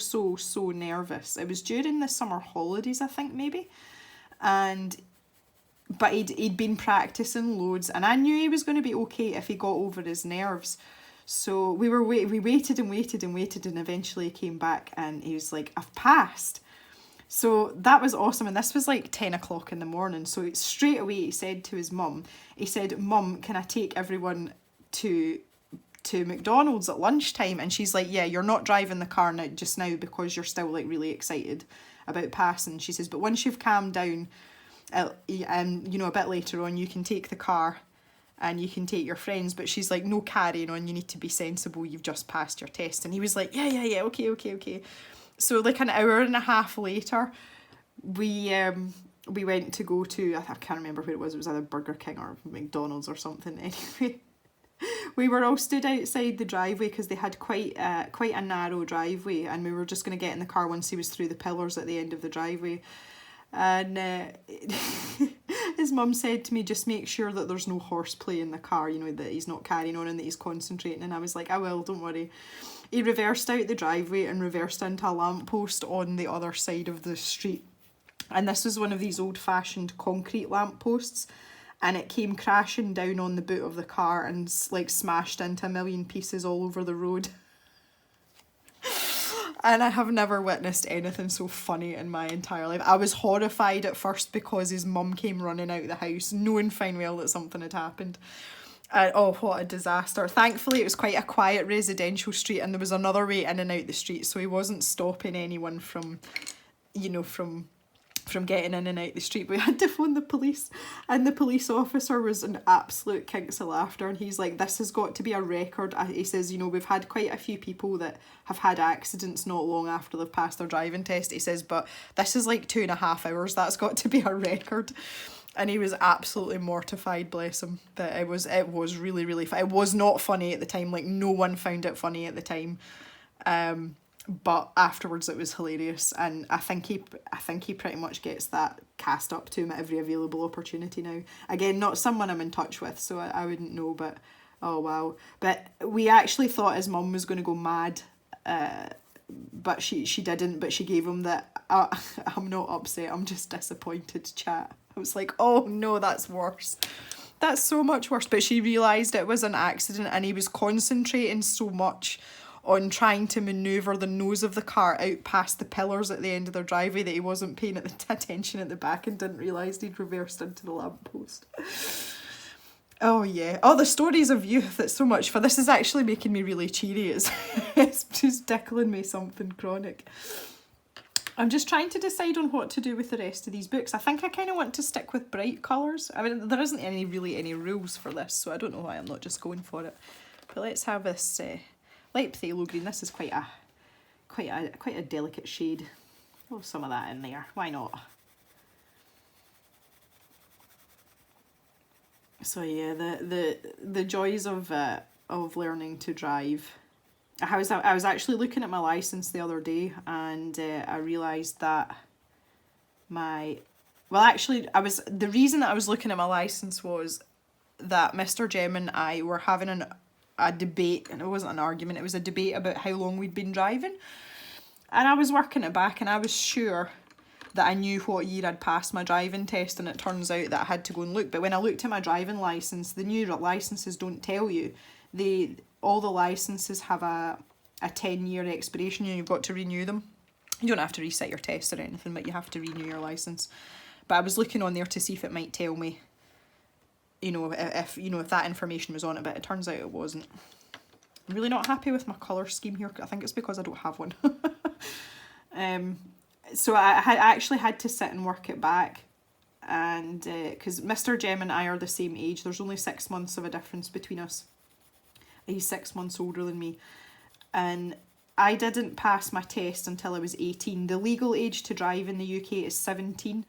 nervous. It was during the summer holidays, I think, maybe. But he'd been practicing loads, and I knew he was going to be okay if he got over his nerves. So we waited and eventually he came back and he was like, I've passed. So that was awesome, and this was like 10 o'clock in the morning. So straight away he said to his mum, he said, Mum, can I take everyone to McDonald's at lunchtime? And she's like, yeah, you're not driving the car now because you're still like really excited about passing. She says, but once you've calmed down, you know, a bit later on, you can take the car and you can take your friends. But she's like, no carrying on, you need to be sensible, you've just passed your test. And he was like, yeah, okay. So like an hour and a half later, we went to go to, I can't remember where it was either Burger King or McDonald's or something. Anyway, we were all stood outside the driveway because they had quite a narrow driveway, and we were just going to get in the car once he was through the pillars at the end of the driveway. And his mum said to me, just make sure that there's no horseplay in the car, you know, that he's not carrying on and that he's concentrating. And I was like, I will, don't worry. He reversed out the driveway and reversed into a lamppost on the other side of the street. And this was one of these old-fashioned concrete lampposts. and it came crashing down on the boot of the car and like smashed into a million pieces all over the road. And I have never witnessed anything so funny in my entire life. I was horrified at first because his mum came running out of the house, knowing fine well that something had happened. And oh, what a disaster. Thankfully, it was quite a quiet residential street and there was another way in and out the street, so he wasn't stopping anyone from, you know, from getting in and out the street. We had to phone the police, and the police officer was in absolute kinks of laughter, and he's like, this has got to be a record. He says, you know, we've had quite a few people that have had accidents not long after they've passed their driving test. He says, but this is like 2.5 hours. That's got to be a record. And he was absolutely mortified, bless him. But it was really, really funny. It was not funny at the time. Like, no one found it funny at the time. But afterwards it was hilarious, and I think he pretty much gets that cast up to him at every available opportunity now. Again, not someone I'm in touch with, so I wouldn't know, but oh wow. But we actually thought his mum was going to go mad, but she didn't, but she gave him the I'm not upset, I'm just disappointed chat. I was like, oh no, that's worse. That's so much worse. But she realised it was an accident, and he was concentrating so much on trying to manoeuvre the nose of the car out past the pillars at the end of their driveway that he wasn't paying attention at the back and didn't realise he'd reversed into the lamppost. Oh yeah. Oh, the stories of youth, it's so much fun. This is actually making me really cheery. It's just tickling me something chronic. I'm just trying to decide on what to do with the rest of these books. I think I kind of want to stick with bright colours. I mean, there isn't really any rules for this, so I don't know why I'm not just going for it. But let's have this light phthalo green. This is quite a delicate shade. Oh, some of that in there. Why not? So yeah, the joys of learning to drive. I was actually looking at my license the other day, and I realised that the reason that I was looking at my license was that Mr. Jem and I were having a debate, and it wasn't an argument, it was a debate about how long we'd been driving. And I was working it back, and I was sure that I knew what year I'd passed my driving test, and it turns out that I had to go and look. But when I looked at my driving licence, the new licences don't tell you. All the licences have a 10-year expiration, and you've got to renew them. You don't have to reset your test or anything, but you have to renew your licence. But I was looking on there to see if it might tell me, if that information was on it, but it turns out it wasn't. I'm really not happy with my colour scheme here. I think it's because I don't have one. So I actually had to sit and work it back, and because Mr. Jem and I are the same age, there's only 6 months of a difference between us. He's 6 months older than me, and I didn't pass my test until I was 18. The legal age to drive in the UK is 17,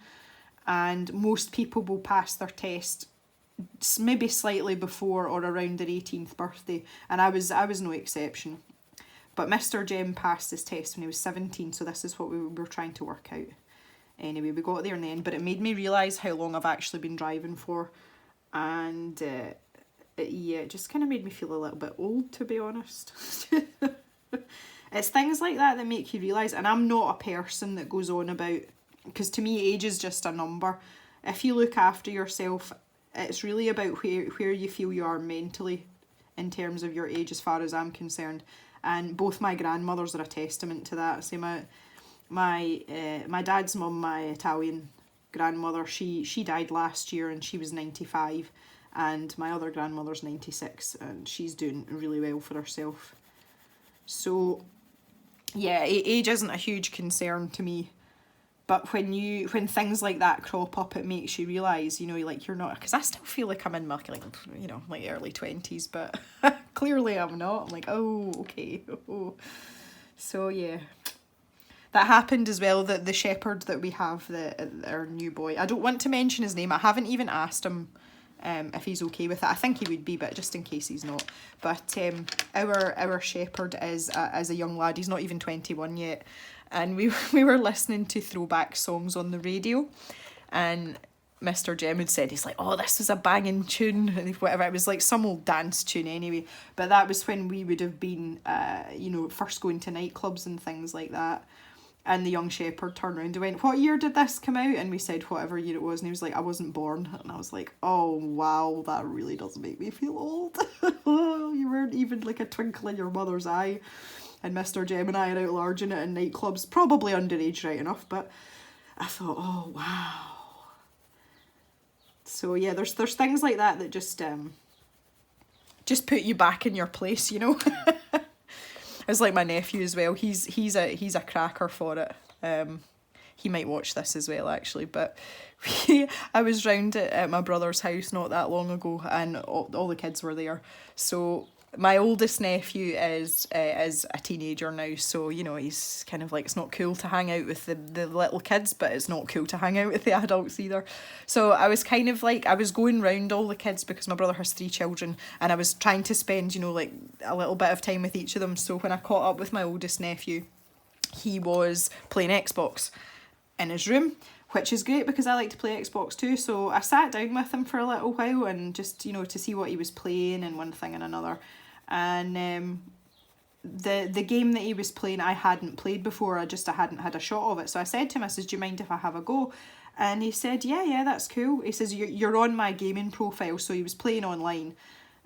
and most people will pass their test maybe slightly before or around their 18th birthday, and I was no exception. But Mr. Jem passed his test when he was 17, so this is what we were trying to work out. Anyway, we got there in the end, but it made me realise how long I've actually been driving for, and yeah, it just kind of made me feel a little bit old, to be honest. It's things like that make you realise, and I'm not a person that goes on about, because to me age is just a number. If you look after yourself, it's really about where you feel you are mentally in terms of your age, as far as I'm concerned. And both my grandmothers are a testament to that. So my dad's mum, my Italian grandmother, she died last year and she was 95, and my other grandmother's 96 and she's doing really well for herself. So yeah, age isn't a huge concern to me. But when things like that crop up, it makes you realise, you're not, because I still feel like I'm in my, early 20s, but clearly I'm not. I'm like, oh, okay. Oh. So yeah, that happened as well, that the shepherd that we have, our new boy, I don't want to mention his name. I haven't even asked him if he's okay with it. I think he would be, but just in case he's not. But our shepherd is a young lad. He's not even 21 yet. And we were listening to throwback songs on the radio, and Mr. Jem had said, he's like, oh, this is a banging tune, and whatever. It was like some old dance tune anyway, but that was when we would have been first going to nightclubs and things like that. And the young shepherd turned around and went, "What year did this come out?" And we said whatever year it was, and he was like, "I wasn't born." And I was like, "Oh wow, that really does make me feel old." You weren't even like a twinkle in your mother's eye. And Mr. Gemini are out larging it in nightclubs, probably underage right enough, but I thought, oh wow. So yeah, there's things like that that just put you back in your place, you know. It's like my nephew as well. He's a cracker for it. He might watch this as well actually, but I was round at my brother's house not that long ago, and all the kids were there. So my oldest nephew is a teenager now, so you know he's kind of like, it's not cool to hang out with the little kids, but it's not cool to hang out with the adults either. So I was kind of like, I was going round all the kids because my brother has 3 children, and I was trying to spend, you know, like a little bit of time with each of them. So when I caught up with my oldest nephew, he was playing Xbox in his room, which is great because I like to play Xbox too. So I sat down with him for a little while and just, you know, to see what he was playing and one thing and another. And the game that he was playing I hadn't played before. I hadn't had a shot of it. So I said to him, I says, "Do you mind if I have a go?" And he said, yeah, that's cool. He says, you're on my gaming profile. So he was playing online.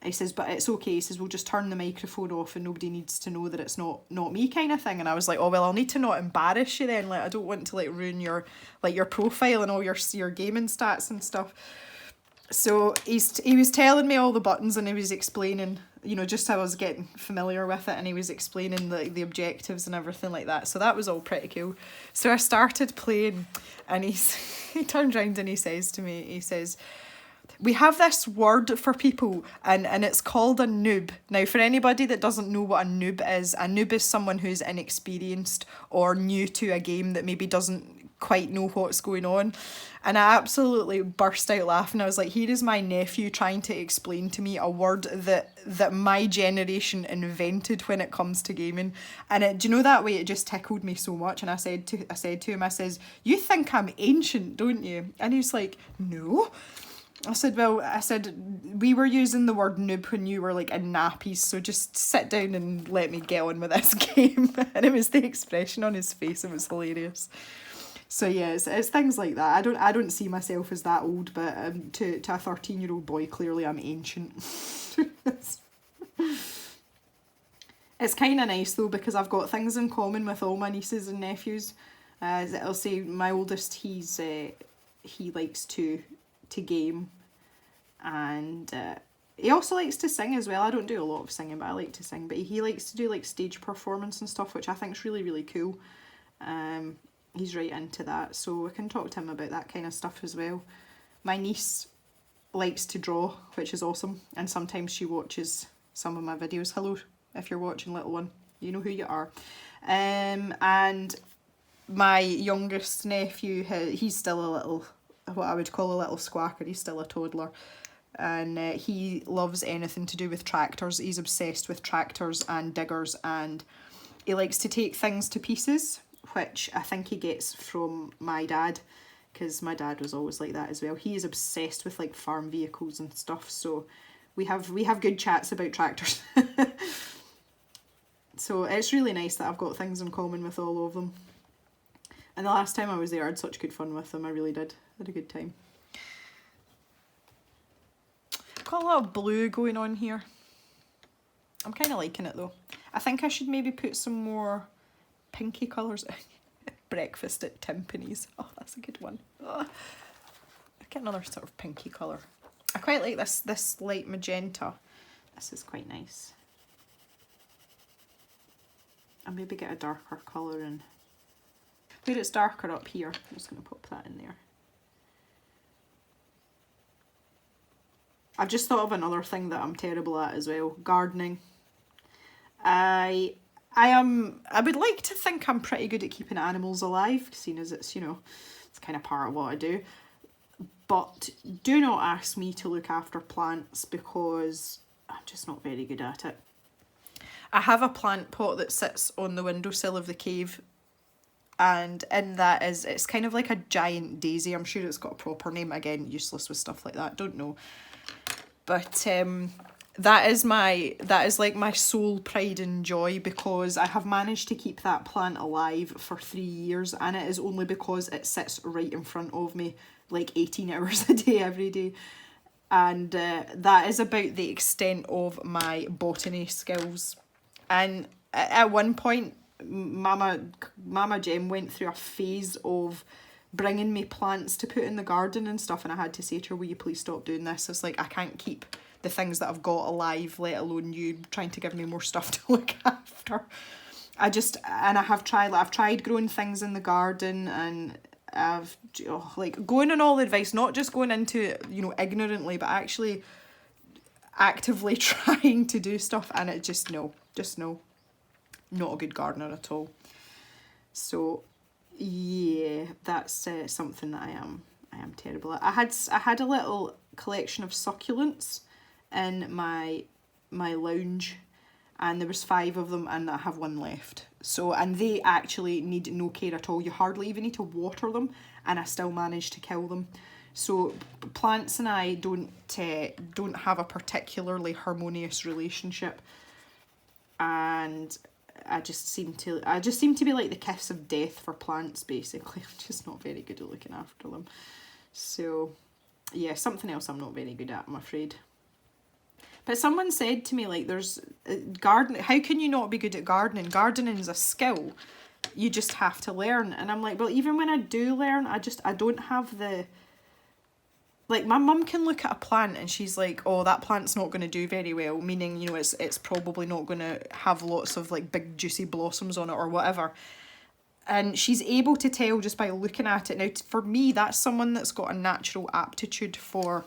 He says, "But it's okay." He says, "We'll just turn the microphone off and nobody needs to know that it's not me," kind of thing. And I was like, "Oh well, I'll need to not embarrass you then. Like, I don't want to like ruin your profile and all your gaming stats and stuff." So he was telling me all the buttons, and he was explaining, you know, just how I was getting familiar with it, and he was explaining the objectives and everything like that. So that was all pretty cool. So I started playing, and he turned around and he says to me, he says, "We have this word for people, and it's called a noob." Now, for anybody that doesn't know what a noob is someone who's inexperienced or new to a game that maybe doesn't quite know what's going on. And I absolutely burst out laughing. I was like, here is my nephew trying to explain to me a word that my generation invented when it comes to gaming. And do you know, that way it just tickled me so much. And I said to him, I says, "You think I'm ancient, don't you?" And he's like, "No." I said, "We were using the word noob when you were like in nappies, so just sit down and let me get on with this game." And it was the expression on his face, it was hilarious. So yeah, it's things like that. I don't see myself as that old, but to a 13-year-old boy, clearly I'm ancient. It's kind of nice though, because I've got things in common with all my nieces and nephews. I'll say my oldest, he likes to game, and he also likes to sing as well. I don't do a lot of singing, but I like to sing. But he likes to do like stage performance and stuff, which I think is really, really cool. He's right into that, so I can talk to him about that kind of stuff as well. My niece likes to draw, which is awesome, and sometimes she watches some of my videos. Hello, if you're watching, little one, you know who you are. And my youngest nephew, he's still a little, what I would call a little squacker. He's still a toddler, and he loves anything to do with tractors. He's obsessed with tractors and diggers, and he likes to take things to pieces, which I think he gets from my dad, because my dad was always like that as well. He is obsessed with like farm vehicles and stuff, so we have good chats about tractors. So it's really nice that I've got things in common with all of them. And the last time I was there, I had such good fun with them. I really did. Had a good time. Got a lot of blue going on here. I'm kind of liking it though. I think I should maybe put some more pinky colours. Breakfast at Timpani's. Oh, that's a good one. Oh, I get another sort of pinky colour. I quite like this light magenta. This is quite nice. I'll maybe get a darker colour in. Where it's darker up here, I'm just going to pop that in there. I've just thought of another thing that I'm terrible at as well. Gardening. I would like to think I'm pretty good at keeping animals alive, seeing as it's, you know, it's kind of part of what I do. But do not ask me to look after plants, because I'm just not very good at it. I have a plant pot that sits on the windowsill of the cave, and in that it's kind of like a giant daisy. I'm sure it's got a proper name. Again, useless with stuff like that, don't know. But that is like my sole pride and joy, because I have managed to keep that plant alive for 3 years, and it is only because it sits right in front of me like 18 hours a day every day. And that is about the extent of my botany skills. And at one point, Mama Jem went through a phase of bringing me plants to put in the garden and stuff, and I had to say to her, will you please stop doing this? It's like, I can't keep the things that I've got alive, let alone you trying to give me more stuff to look after. I've tried growing things in the garden, and I've like going on all the advice, not just going into, you know, ignorantly, but actually actively trying to do stuff, and it just no, not a good gardener at all. So yeah, that's something that I am terrible at. I had a little collection of succulents in my lounge, and there was 5 of them, and I have 1 left. So, and they actually need no care at all. You hardly even need to water them, and I still manage to kill them. So plants and I don't have a particularly harmonious relationship, and I just seem to be like the kiss of death for plants, basically. I'm just not very good at looking after them. So yeah, something else I'm not very good at, I'm afraid. But someone said to me, like, there's gardening, how can you not be good at gardening? Gardening is a skill. You just have to learn. And I'm like, well, even when I do learn, I don't have the, like, my mum can look at a plant and she's like, oh, that plant's not going to do very well, meaning, you know, it's probably not going to have lots of like big juicy blossoms on it or whatever. And she's able to tell just by looking at it. Now, for me, that's someone that's got a natural aptitude for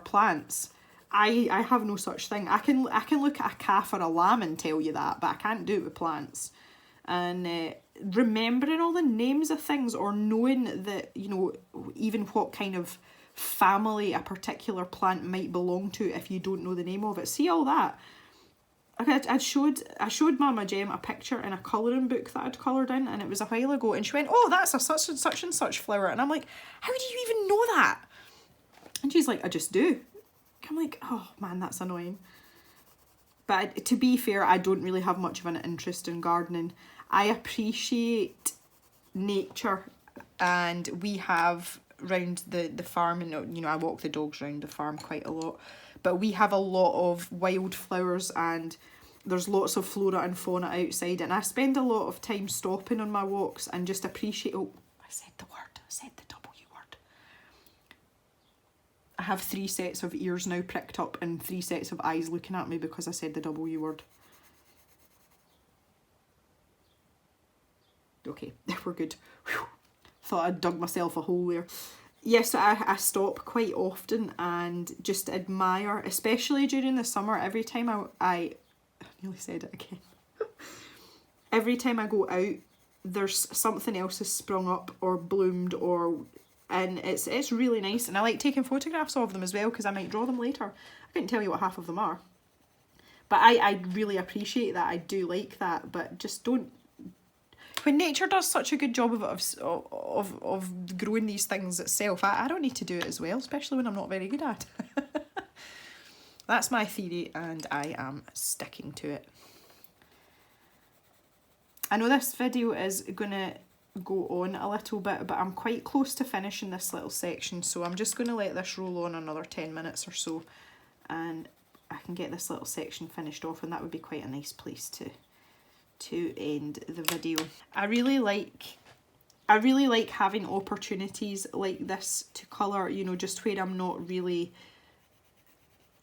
plants. I have no such thing. I can look at a calf or a lamb and tell you that, but I can't do it with plants. And remembering all the names of things, or knowing that, you know, even what kind of family a particular plant might belong to if you don't know the name of it. See all that? Okay, I showed Mama Jem a picture in a colouring book that I'd coloured in, and it was a while ago, and she went, oh, that's a such and such flower. And I'm like, how do you even know that? And she's like, I just do. I'm like, oh man, that's annoying. But to be fair, I don't really have much of an interest in gardening. I appreciate nature, and we have round the farm, and you know, I walk the dogs around the farm quite a lot, but we have a lot of wildflowers, and there's lots of flora and fauna outside, and I spend a lot of time stopping on my walks and just appreciate, oh, I said the W word. I have 3 sets of ears now pricked up and 3 sets of eyes looking at me because I said the W word. Okay, we're good. Whew. Thought I'd dug myself a hole there. Yes, I stop quite often and just admire, especially during the summer. Every time I nearly said it again. Every time I go out, there's something else has sprung up or bloomed, and it's really nice. And I like taking photographs of them as well, because I might draw them later. I couldn't tell you what half of them are, but I really appreciate that. I do like that, but just don't. When nature does such a good job of growing these things itself, I don't need to do it as well, especially when I'm not very good at it. That's my theory, and I am sticking to it. I know this video is going to go on a little bit, but I'm quite close to finishing this little section, so I'm just going to let this roll on another 10 minutes or so, and I can get this little section finished off, and that would be quite a nice place to end the video. I really like having opportunities like this to colour, you know, just where I'm not really,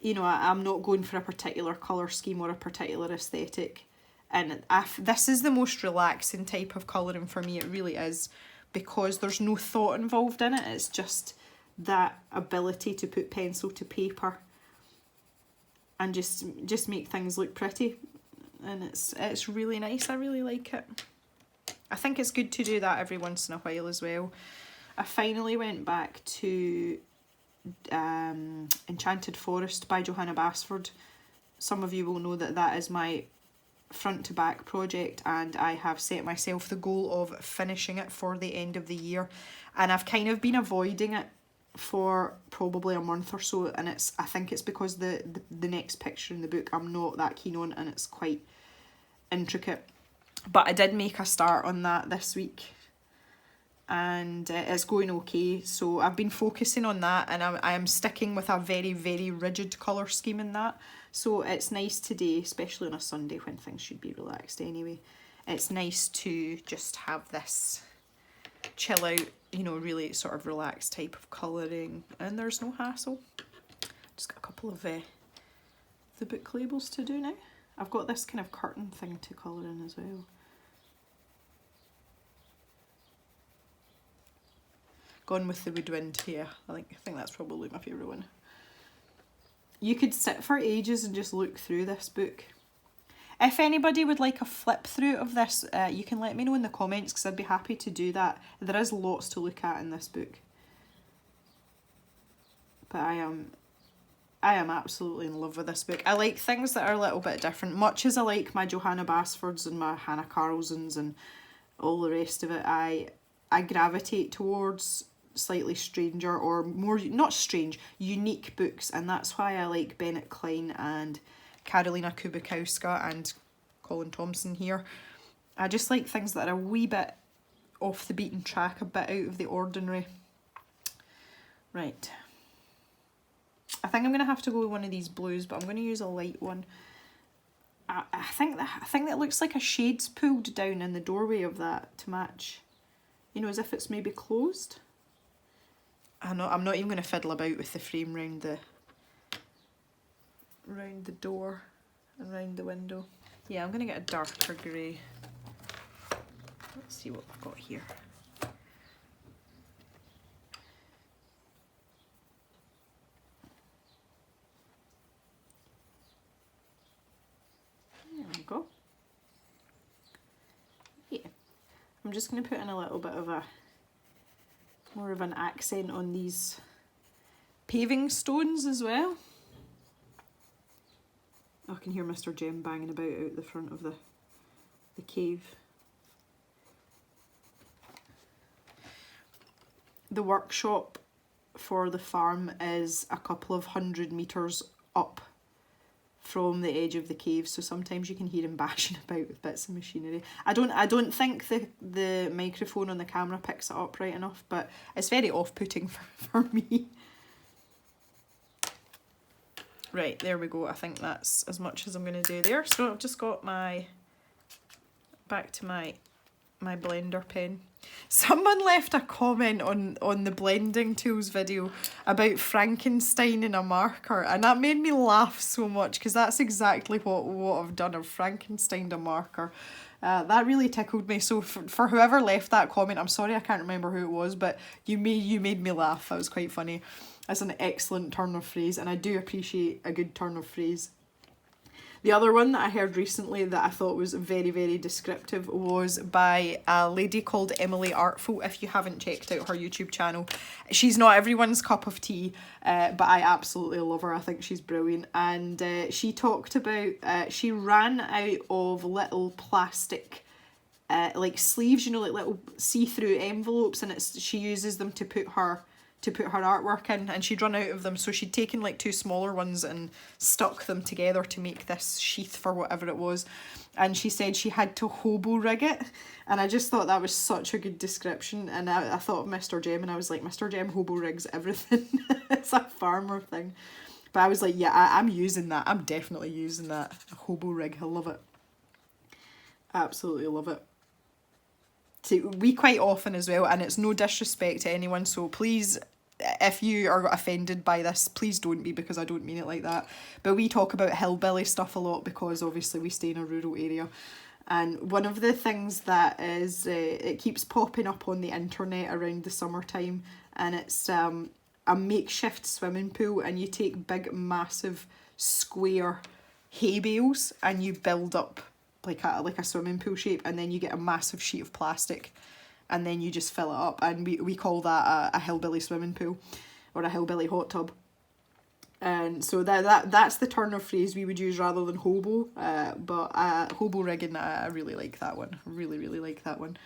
you know, I'm not going for a particular colour scheme or a particular aesthetic. And this is the most relaxing type of colouring for me, it really is, because there's no thought involved in it. It's just that ability to put pencil to paper and just make things look pretty. And it's really nice. I really like it. I think it's good to do that every once in a while as well. I finally went back to Enchanted Forest by Johanna Basford. Some of you will know that that is my front to back project, and I have set myself the goal of finishing it for the end of the year, and I've kind of been avoiding it for probably a month or so, and I think it's because the next picture in the book I'm not that keen on, and it's quite intricate. But I did make a start on that this week, and it's going okay. So I've been focusing on that, and I am sticking with a very, very rigid colour scheme in that. So it's nice today, especially on a Sunday when things should be relaxed anyway. It's nice to just have this chill out, you know, really sort of relaxed type of colouring, and there's no hassle. Just got a couple of the book labels to do now. I've got this kind of curtain thing to colour in as well. Gone with the woodwind here. I think that's probably my favourite one. You could sit for ages and just look through this book. If anybody would like a flip through of this, you can let me know in the comments, because I'd be happy to do that. There is lots to look at in this book. But I am absolutely in love with this book. I like things that are a little bit different. Much as I like my Johanna Basfords and my Hannah Carlsons and all the rest of it, I gravitate towards slightly stranger, or more, not strange, unique books, and that's why I like Bennett Klein and Karolina Kubikowska and Colin Thompson here. I just like things that are a wee bit off the beaten track, a bit out of the ordinary. Right. I think I'm going to have to go with one of these blues, but I'm going to use a light one. I think that looks like a shade's pulled down in the doorway of that to match. You know, as if it's maybe closed. I'm not even going to fiddle about with the frame round the door and round the window. Yeah, I'm going to get a darker grey. Let's see what we've got here. There we go. Yeah. I'm just going to put in a little bit of more of an accent on these paving stones as well. I can hear Mr. Jem banging about out the front of the cave. The workshop for the farm is a couple of 100 metres up from the edge of the cave, so sometimes you can hear him bashing about with bits of machinery. I don't think the microphone on the camera picks it up right enough, but it's very off-putting for me. Right, there we go. I think that's as much as I'm going to do there. So I've just got back to my blender pen. Someone left a comment on the blending tools video about Frankenstein in a marker, and that made me laugh so much, because that's exactly what I've done. I've Frankensteined a marker. That really tickled me. So for whoever left that comment, I'm sorry I can't remember who it was, but you made me laugh. That was quite funny. That's an excellent turn of phrase, and I do appreciate a good turn of phrase. The other one that I heard recently that I thought was very, very descriptive was by a lady called Emily Artful. If you haven't checked out her YouTube channel, she's not everyone's cup of tea, but I absolutely love her. I think she's brilliant. And she talked about, she ran out of little plastic like sleeves, you know, like little see-through envelopes, and she uses them to put her artwork in, and she'd run out of them, so she'd taken like 2 smaller ones and stuck them together to make this sheath for whatever it was. And she said she had to hobo rig it, and I just thought that was such a good description. And I thought of Mr. Jem, and I was like, Mr. Jem hobo rigs everything. It's a farmer thing. But I was like, yeah, I'm using that. I'm definitely using that. A hobo rig. I love it. Absolutely love it. See, we quite often as well, and it's no disrespect to anyone, so please, if you are offended by this, please don't be, because I don't mean it like that. But we talk about hillbilly stuff a lot, because obviously we stay in a rural area. And one of the things that is, it keeps popping up on the internet around the summertime, and it's a makeshift swimming pool, and you take big, massive, square hay bales, and you build up like a swimming pool shape, and then you get a massive sheet of plastic, and then you just fill it up, and we call that a hillbilly swimming pool, or a hillbilly hot tub. And so that's the turn of phrase we would use rather than hobo, but hobo rigging, I really like that one. Really, really like that one.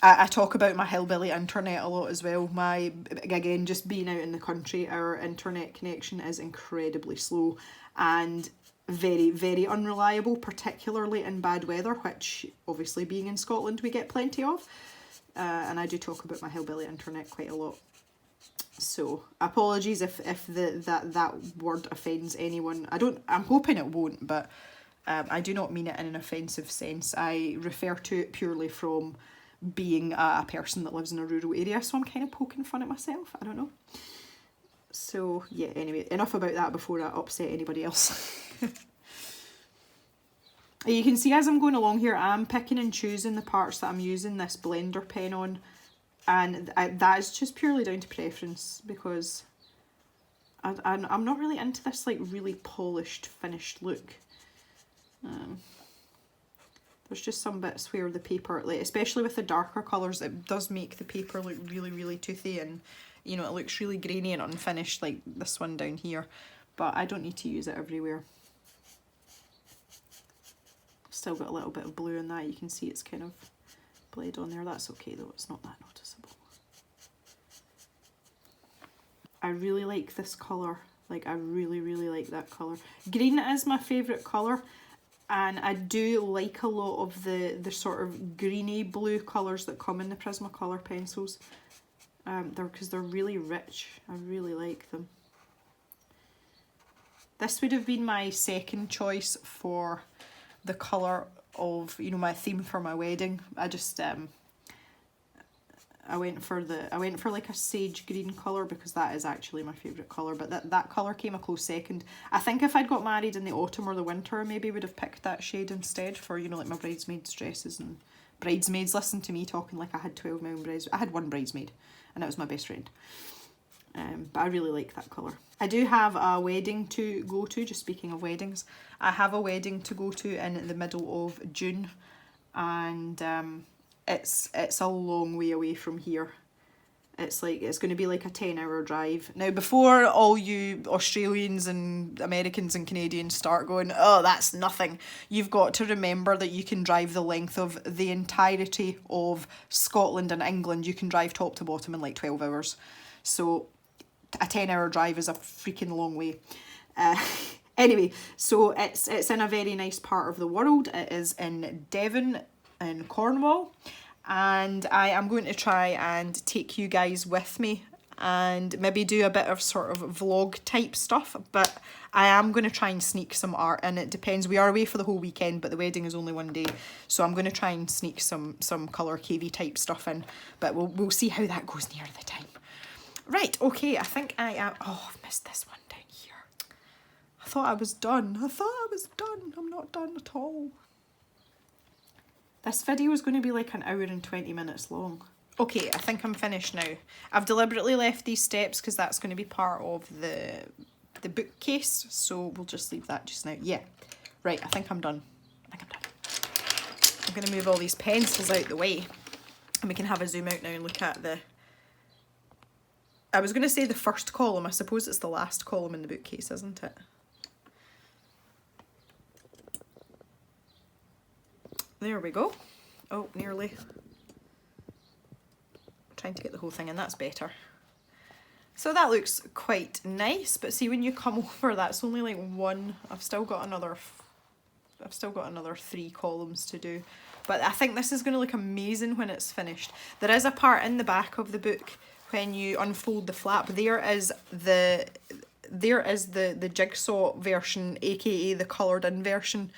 I talk about my hillbilly internet a lot as well. Again, just being out in the country, our internet connection is incredibly slow and very, very unreliable, particularly in bad weather, which obviously being in Scotland we get plenty of. And I do talk about my hillbilly internet quite a lot. So apologies if that word offends anyone. I'm hoping it won't, but I do not mean it in an offensive sense. I refer to it purely from being a person that lives in a rural area, so I'm kind of poking fun at myself. I don't know. So yeah, anyway, enough about that before I upset anybody else. You can see as I'm going along here, I'm picking and choosing the parts that I'm using this blender pen on, and that is just purely down to preference, because I'm not really into this like really polished finished look. There's just some bits where the paper, like especially with the darker colours, it does make the paper look really, really toothy, and you know, it looks really grainy and unfinished like this one down here, but I don't need to use it everywhere. Still got a little bit of blue in that, you can see it's kind of bled on there. That's okay though, it's not that noticeable. I really like this colour, like I really, really like that colour. Green is my favourite colour, and I do like a lot of the sort of greeny blue colours that come in the Prismacolor pencils. Because they're really rich, I really like them. This would have been my second choice for the colour of, you know, my theme for my wedding. I just I went for like a sage green colour, because that is actually my favourite colour, but that colour came a close second. I think if I'd got married in the autumn or the winter, I maybe would have picked that shade instead for, you know, like my bridesmaids dresses and bridesmaids. Listen to me talking like I had 12 my own bridesmaids. I had one bridesmaid and it was my best friend. But I really like that colour. I do have a wedding to go to, just speaking of weddings. I have a wedding to go to in the middle of June, and it's a long way away from here. It's going to be like a 10-hour drive. Now, before all you Australians and Americans and Canadians start going, oh, that's nothing, you've got to remember that you can drive the length of the entirety of Scotland and England. You can drive top to bottom in like 12 hours. So a 10-hour drive is a freaking long way. Anyway, so it's in a very nice part of the world. It is in Devon in Cornwall, and I am going to try and take you guys with me and maybe do a bit of sort of vlog type stuff, but I am going to try and sneak some art in. It depends, we are away for the whole weekend, but the wedding is only one day, so I'm going to try and sneak some colour cavey type stuff in, but we'll see how that goes near the time. Right, okay, I think I am... Oh, I've missed this one down here. I thought I was done. I'm not done at all. This video is going to be like 1 hour and 20 minutes long. Okay, I think I'm finished now. I've deliberately left these steps because that's going to be part of the bookcase, so we'll just leave that just now. Yeah, right, I think I'm done. I'm going to move all these pencils out the way, and we can have a zoom out now and look at the... I was going to say the first column. I suppose it's the last column in the bookcase, isn't it? There we go. Oh, nearly. I'm trying to get the whole thing in. That's better. So that looks quite nice, but see, when you come over, that's only like one. I've still got another 3 columns to do. But I think this is going to look amazing when it's finished. There is a part in the back of the book when you unfold the flap. There is the jigsaw version, aka the coloured in version,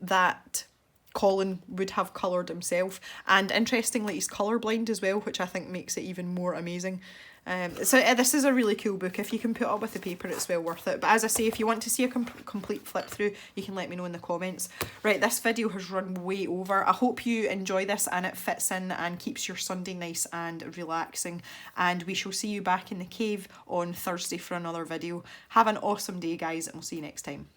that Colin would have coloured himself, and interestingly he's colourblind as well, which I think makes it even more amazing. So this is a really cool book. If you can put up with the paper, it's well worth it. But as I say, if you want to see a complete flip through, you can let me know in the comments. Right, this video has run way over. I hope you enjoy this and it fits in and keeps your Sunday nice and relaxing. And we shall see you back in the cave on Thursday for another video. Have an awesome day, guys, and we'll see you next time.